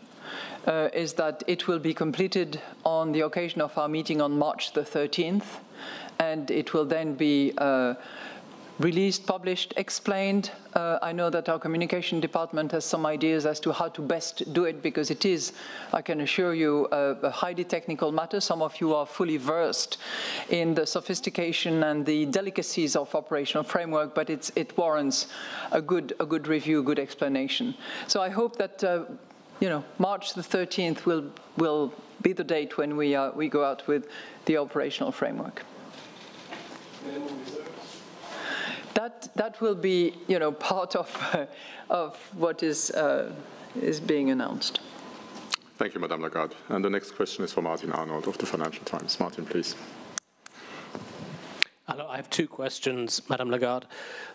is that it will be completed on the occasion of our meeting on March the 13th, and it will then be released, published, explained. I know that our communication department has some ideas as to how to best do it, because it is, I can assure you, a highly technical matter. Some of you are fully versed in the sophistication and the delicacies of operational framework, but it warrants a good review, good explanation. So I hope that March the 13th will be the date when we go out with the operational framework. That will be, part of what is being announced. Thank you, Madame Lagarde. And the next question is for Martin Arnold of the Financial Times. Martin, please. Hello, I have two questions, Madame Lagarde.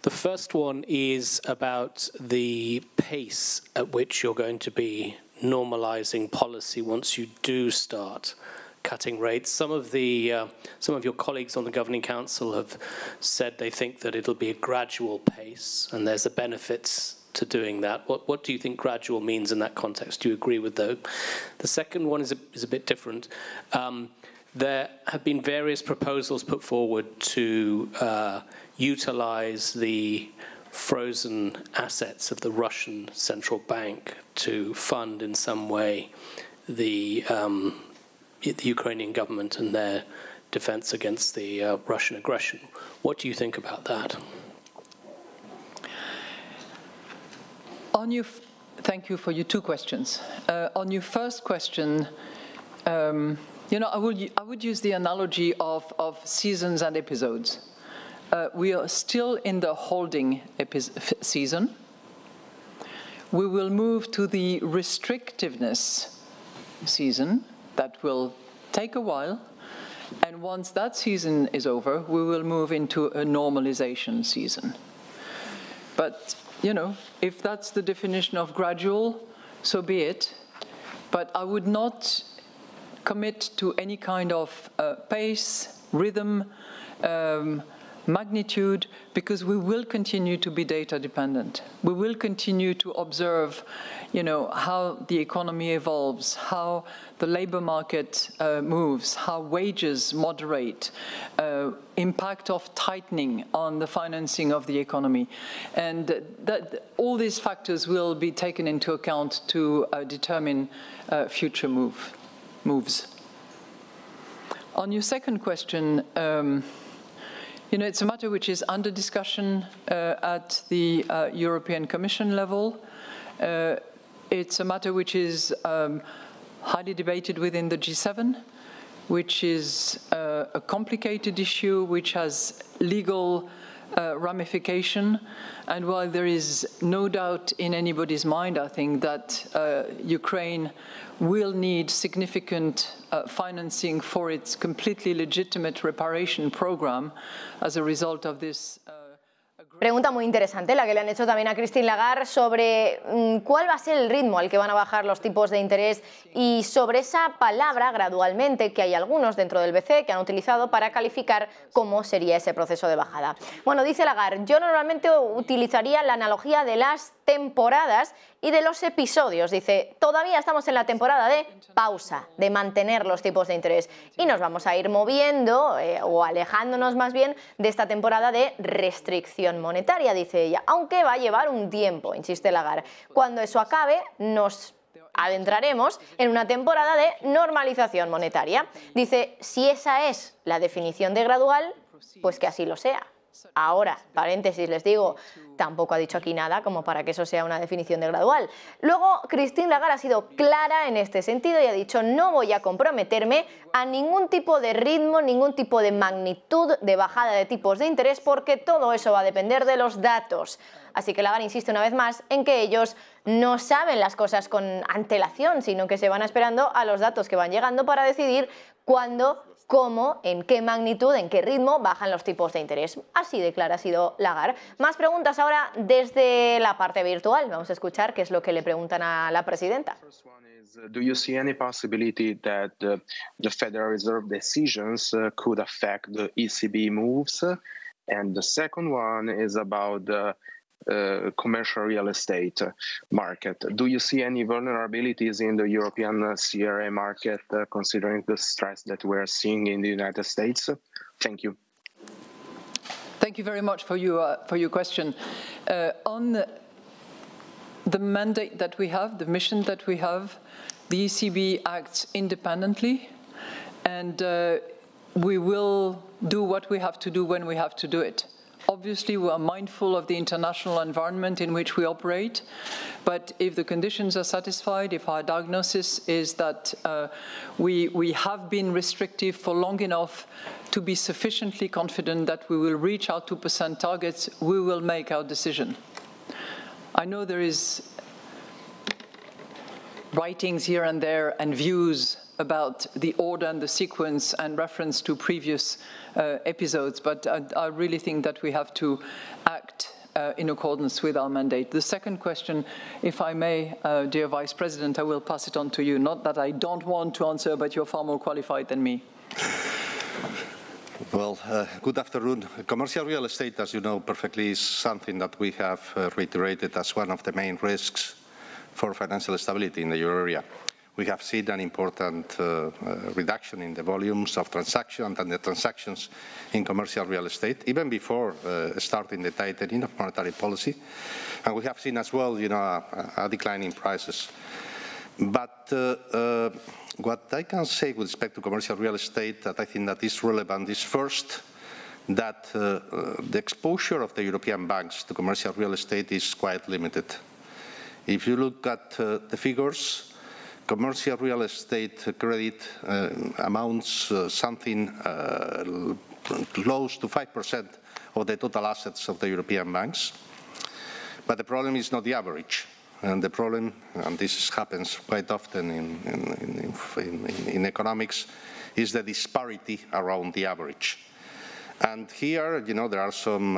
The first one is about the pace at which you're going to be normalizing policy once you do start cutting rates. Some of your colleagues on the Governing Council have said they think that it'll be a gradual pace, and there's the benefits to doing that. What do you think gradual means in that context? Do you agree with those? The second one is a bit different. There have been various proposals put forward to utilize the frozen assets of the Russian central bank to fund in some way the Ukrainian government and their defense against the Russian aggression. What do you think about that? Thank you for your two questions. On your first question, I would use the analogy of seasons and episodes. We are still in the holding season. We will move to the restrictiveness season. That will take a while. And once that season is over, we will move into a normalization season. But, if that's the definition of gradual, so be it. But I would not commit to any kind of pace, rhythm, magnitude, because we will continue to be data dependent. We will continue to observe, how the economy evolves, how the labor market moves, how wages moderate, impact of tightening on the financing of the economy. And that all these factors will be taken into account to determine future moves. On your second question, it's a matter which is under discussion at the European Commission level. It's a matter which is highly debated within the G7, which is a complicated issue which has legal ramification. And while there is no doubt in anybody's mind, I think, that Ukraine will need significant financing for its completely legitimate reparation program as a result of this. Pregunta muy interesante la que le han hecho también a Christine Lagarde sobre cuál va a ser el ritmo al que van a bajar los tipos de interés y sobre esa palabra gradualmente que hay algunos dentro del BCE que han utilizado para calificar cómo sería ese proceso de bajada. Bueno, dice Lagarde, yo normalmente utilizaría la analogía de las temporadas y de los episodios. Dice, todavía estamos en la temporada de pausa, de mantener los tipos de interés y nos vamos a ir moviendo o alejándonos más bien de esta temporada de restricción monetaria, dice ella, aunque va a llevar un tiempo, insiste Lagarde. Cuando eso acabe, nos adentraremos en una temporada de normalización monetaria. Dice, si esa es la definición de gradual, pues que así lo sea. Ahora, paréntesis, les digo, tampoco ha dicho aquí nada como para que eso sea una definición de gradual. Luego, Christine Lagarde ha sido clara en este sentido y ha dicho: no voy a comprometerme a ningún tipo de ritmo, ningún tipo de magnitud de bajada de tipos de interés, porque todo eso va a depender de los datos. Así que Lagarde insiste una vez más en que ellos no saben las cosas con antelación, sino que se van esperando a los datos que van llegando para decidir cuándo, cómo, en qué magnitud, en qué ritmo bajan los tipos de interés. Así de clara ha sido Lagarde. Más preguntas ahora desde la parte virtual. Vamos a escuchar qué es lo que le preguntan a la presidenta. Do you see any possibility that the Federal Reserve decisions could affect the ECB moves? And the second one is about the commercial real estate market. Do you see any vulnerabilities in the European CRA market, considering the stress that we're seeing in the United States? Thank you. Thank you very much for your question. On the mandate that we have, the mission that we have, the ECB acts independently, and we will do what we have to do when we have to do it. Obviously, we are mindful of the international environment in which we operate, but if the conditions are satisfied, if our diagnosis is that we have been restrictive for long enough to be sufficiently confident that we will reach our 2% targets, we will make our decision. I know there is writings here and there and views about the order and the sequence and reference to previous episodes, but I really think that we have to act in accordance with our mandate. The second question, if I may, dear Vice President, I will pass it on to you. Not that I don't want to answer, but you're far more qualified than me. Well, good afternoon. Commercial real estate, as you know perfectly, is something that we have reiterated as one of the main risks for financial stability in the euro area. We have seen an important reduction in the volumes of transactions and the transactions in commercial real estate, even before starting the tightening of monetary policy. And we have seen as well, a decline in prices. But what I can say with respect to commercial real estate that I think that is relevant is first that the exposure of the European banks to commercial real estate is quite limited. If you look at the figures, commercial real estate credit amounts something close to 5% of the total assets of the European banks. But the problem is not the average. And the problem, and this happens quite often in economics, is the disparity around the average. And here, there are some,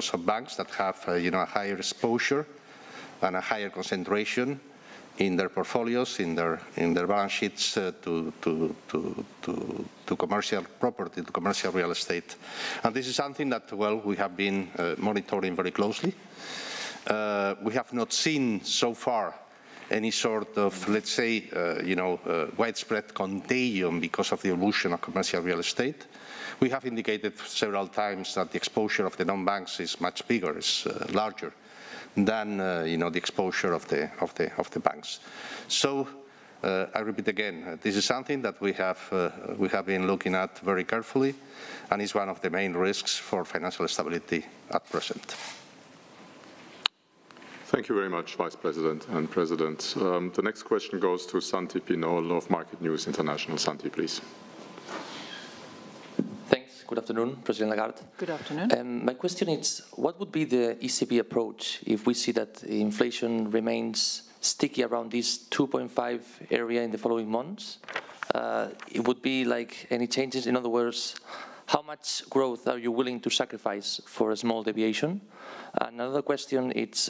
some banks that have, a higher exposure and a higher concentration in their portfolios, in their balance sheets to commercial property, to commercial real estate. And this is something that, well, we have been monitoring very closely. We have not seen so far any sort of, let's say, widespread contagion because of the evolution of commercial real estate. We have indicated several times that the exposure of the non-banks is much bigger, is larger than the exposure of the banks. So I repeat again, this is something that we have been looking at very carefully, and is one of the main risks for financial stability at present. Thank you very much, Vice President and President. The next question goes to Santi Pinol of Market News International. Santi, please. Good afternoon, President Lagarde. Good afternoon. My question is, what would be the ECB approach if we see that inflation remains sticky around this 2.5 area in the following months? It would be like any changes? In other words, how much growth are you willing to sacrifice for a small deviation? Another question, it's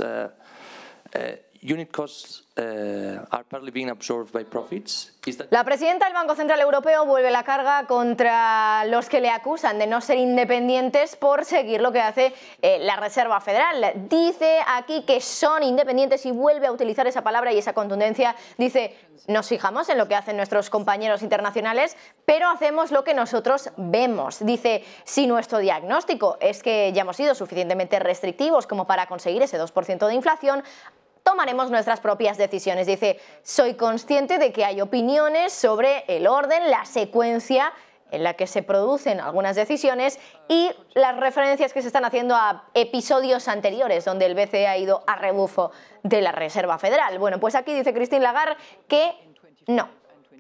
unit costs are partly being absorbed by profits. La presidenta del Banco Central Europeo vuelve la carga contra los que le acusan de no ser independientes por seguir lo que hace la Reserva Federal. Dice aquí que son independientes y vuelve a utilizar esa palabra y esa contundencia. Dice, nos fijamos en lo que hacen nuestros compañeros internacionales, pero hacemos lo que nosotros vemos. Dice, si nuestro diagnóstico es que ya hemos sido suficientemente restrictivos como para conseguir ese 2% de inflación, tomaremos nuestras propias decisiones. Dice, soy consciente de que hay opiniones sobre el orden, la secuencia en la que se producen algunas decisiones y las referencias que se están haciendo a episodios anteriores donde el BCE ha ido a rebufo de la Reserva Federal. Bueno, pues aquí dice Christine Lagarde que no,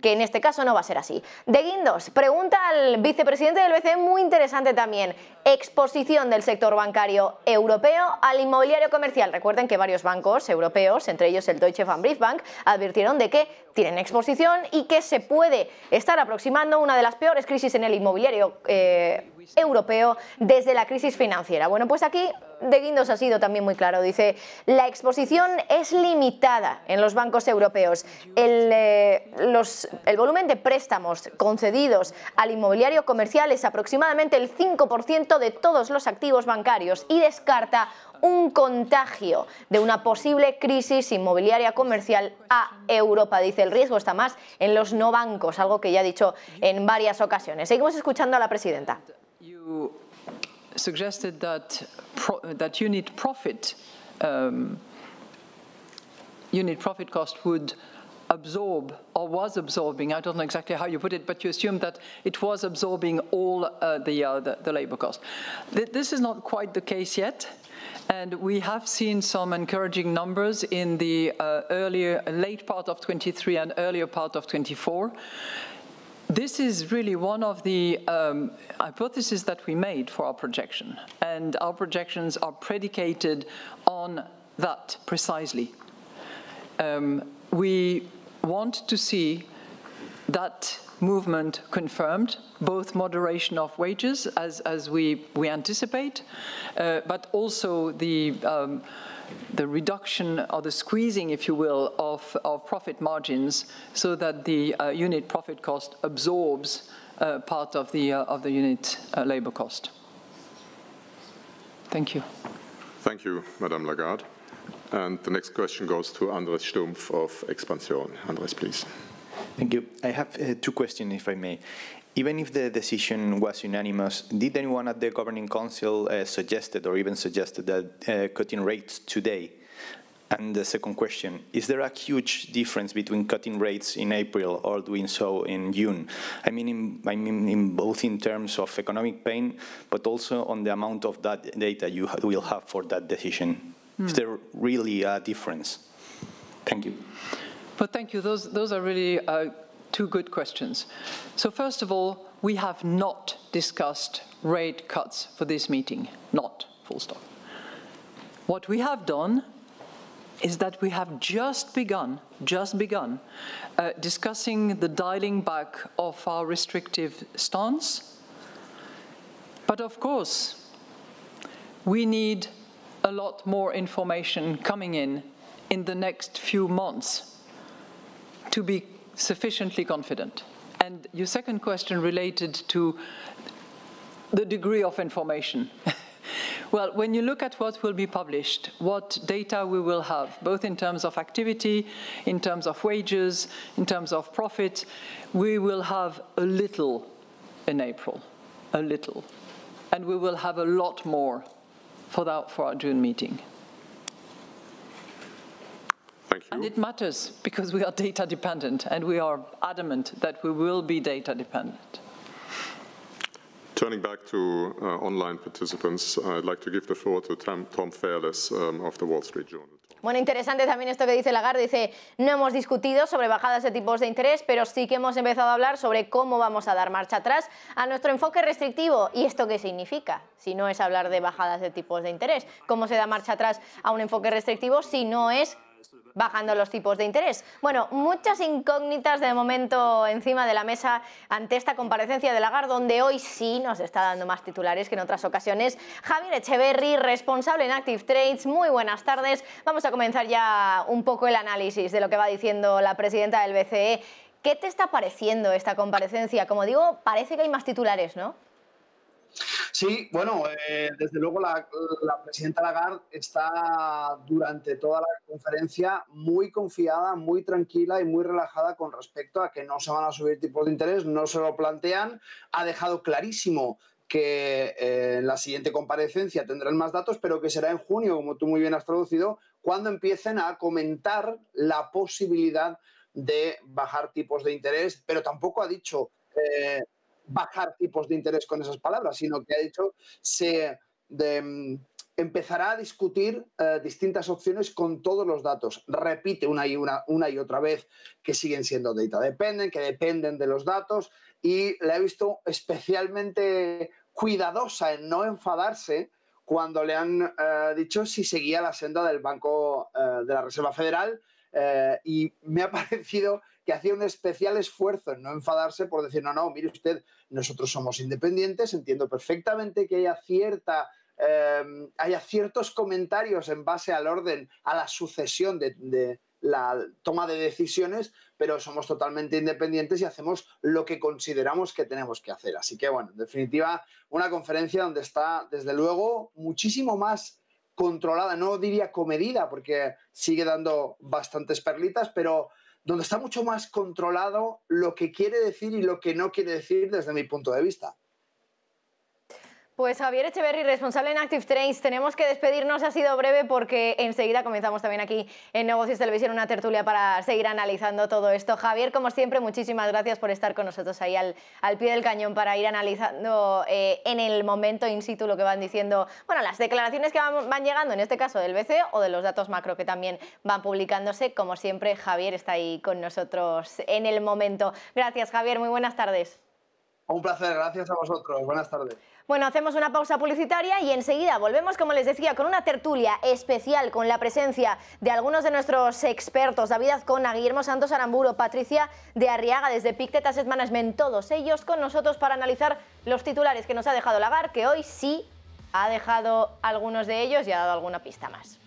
que en este caso no va a ser así. De Guindos pregunta al vicepresidente del BCE, muy interesante también, exposición del sector bancario europeo al inmobiliario comercial. Recuerden que varios bancos europeos, entre ellos el Deutsche Pfandbriefbank, advirtieron de que tienen exposición y que se puede estar aproximando una de las peores crisis en el inmobiliario europeo desde la crisis financiera. Bueno, pues aquí De Guindos ha sido también muy claro, dice, la exposición es limitada en los bancos europeos. El volumen de préstamos concedidos al inmobiliario comercial es aproximadamente el 5% de todos los activos bancarios y descarta un contagio de una posible crisis inmobiliaria comercial a Europa. Dice, el riesgo está más en los no bancos, algo que ya ha dicho en varias ocasiones. Seguimos escuchando a la presidenta. Suggested that unit profit cost would absorb, or was absorbing, I don't know exactly how you put it, but you assumed that it was absorbing all the labor cost. This is not quite the case yet, and we have seen some encouraging numbers in the late part of 23 and earlier part of 24. This is really one of the hypotheses that we made for our projection, and our projections are predicated on that precisely. We want to see that movement confirmed, both moderation of wages as we anticipate, but also the reduction or the squeezing, if you will, of profit margins so that the unit profit cost absorbs part of the unit labor cost. Thank you. Thank you, Madame Lagarde. And the next question goes to Andres Stumpf of Expansion. Andres, please. Thank you. I have two questions, if I may. Even if the decision was unanimous, did anyone at the Governing Council suggested or even suggested that cutting rates today? And the second question, is there a huge difference between cutting rates in April or doing so in June? I mean in both in terms of economic pain, but also on the amount of that data you will have for that decision. Is there really a difference? Thank you. But thank you. Those are really two good questions. So first of all, we have not discussed rate cuts for this meeting. Not, full stop. What we have done is that we have just begun discussing the dialing back of our restrictive stance. But of course, we need a lot more information coming in the next few months to be sufficiently confident. And your second question related to the degree of information. Well, when you look at what will be published, what data we will have, both in terms of activity, in terms of wages, in terms of profit, we will have a little in April, a little. And we will have a lot more for our June meeting. Thank you. And it matters because we are data dependent and we are adamant that we will be data dependent. Turning back to online participants, I'd like to give the floor to Tom Fairless of the Wall Street Journal. Bueno, interesante también esto que dice Lagarde. Dice, no hemos discutido sobre bajadas de tipos de interés, pero sí que hemos empezado a hablar sobre cómo vamos a dar marcha atrás a nuestro enfoque restrictivo. ¿Y esto qué significa? Si no es hablar de bajadas de tipos de interés. ¿Cómo se da marcha atrás a un enfoque restrictivo si no es bajando los tipos de interés? Bueno, muchas incógnitas de momento encima de la mesa ante esta comparecencia de Lagarde, donde hoy sí nos está dando más titulares que en otras ocasiones. Javier Echeverry, responsable en Active Trades, muy buenas tardes. Vamos a comenzar ya un poco el análisis de lo que va diciendo la presidenta del BCE. ¿Qué te está pareciendo esta comparecencia? Como digo, parece que hay más titulares, ¿no? Sí, bueno, desde luego la presidenta Lagarde está durante toda la conferencia muy confiada, muy tranquila y muy relajada con respecto a que no se van a subir tipos de interés, no se lo plantean. Ha dejado clarísimo que en la siguiente comparecencia tendrán más datos, pero que será en junio, como tú muy bien has traducido, cuando empiecen a comentar la posibilidad de bajar tipos de interés, pero tampoco ha dicho bajar tipos de interés con esas palabras, sino que ha dicho empezará a discutir distintas opciones con todos los datos. Repite una y otra vez que siguen siendo data dependent, que dependen de los datos, y la he visto especialmente cuidadosa en no enfadarse cuando le han dicho si seguía la senda del Banco de la Reserva Federal, y me ha parecido que hacía un especial esfuerzo en no enfadarse por decir, no, mire usted, nosotros somos independientes, entiendo perfectamente que haya ciertos comentarios en base al orden, a la sucesión de la toma de decisiones, pero somos totalmente independientes y hacemos lo que consideramos que tenemos que hacer. Así que, bueno, en definitiva, una conferencia donde está, desde luego, muchísimo más controlada, no diría comedida, porque sigue dando bastantes perlitas, pero donde está mucho más controlado lo que quiere decir y lo que no quiere decir desde mi punto de vista. Pues Javier Echeverry, responsable en Active Trades, tenemos que despedirnos, ha sido breve porque enseguida comenzamos también aquí en Negocios Televisión una tertulia para seguir analizando todo esto. Javier, como siempre, muchísimas gracias por estar con nosotros ahí al pie del cañón para ir analizando en el momento in situ lo que van diciendo, bueno, las declaraciones que van llegando, en este caso del BCE o de los datos macro que también van publicándose. Como siempre, Javier está ahí con nosotros en el momento. Gracias, Javier, muy buenas tardes. Un placer, gracias a vosotros. Buenas tardes. Bueno, hacemos una pausa publicitaria y enseguida volvemos, como les decía, con una tertulia especial con la presencia de algunos de nuestros expertos, David Azcona, Guillermo Santos Aramburu, Patricia de Arriaga desde Pictet Asset Management, todos ellos con nosotros para analizar los titulares que nos ha dejado Lagarde, que hoy sí ha dejado algunos de ellos y ha dado alguna pista más.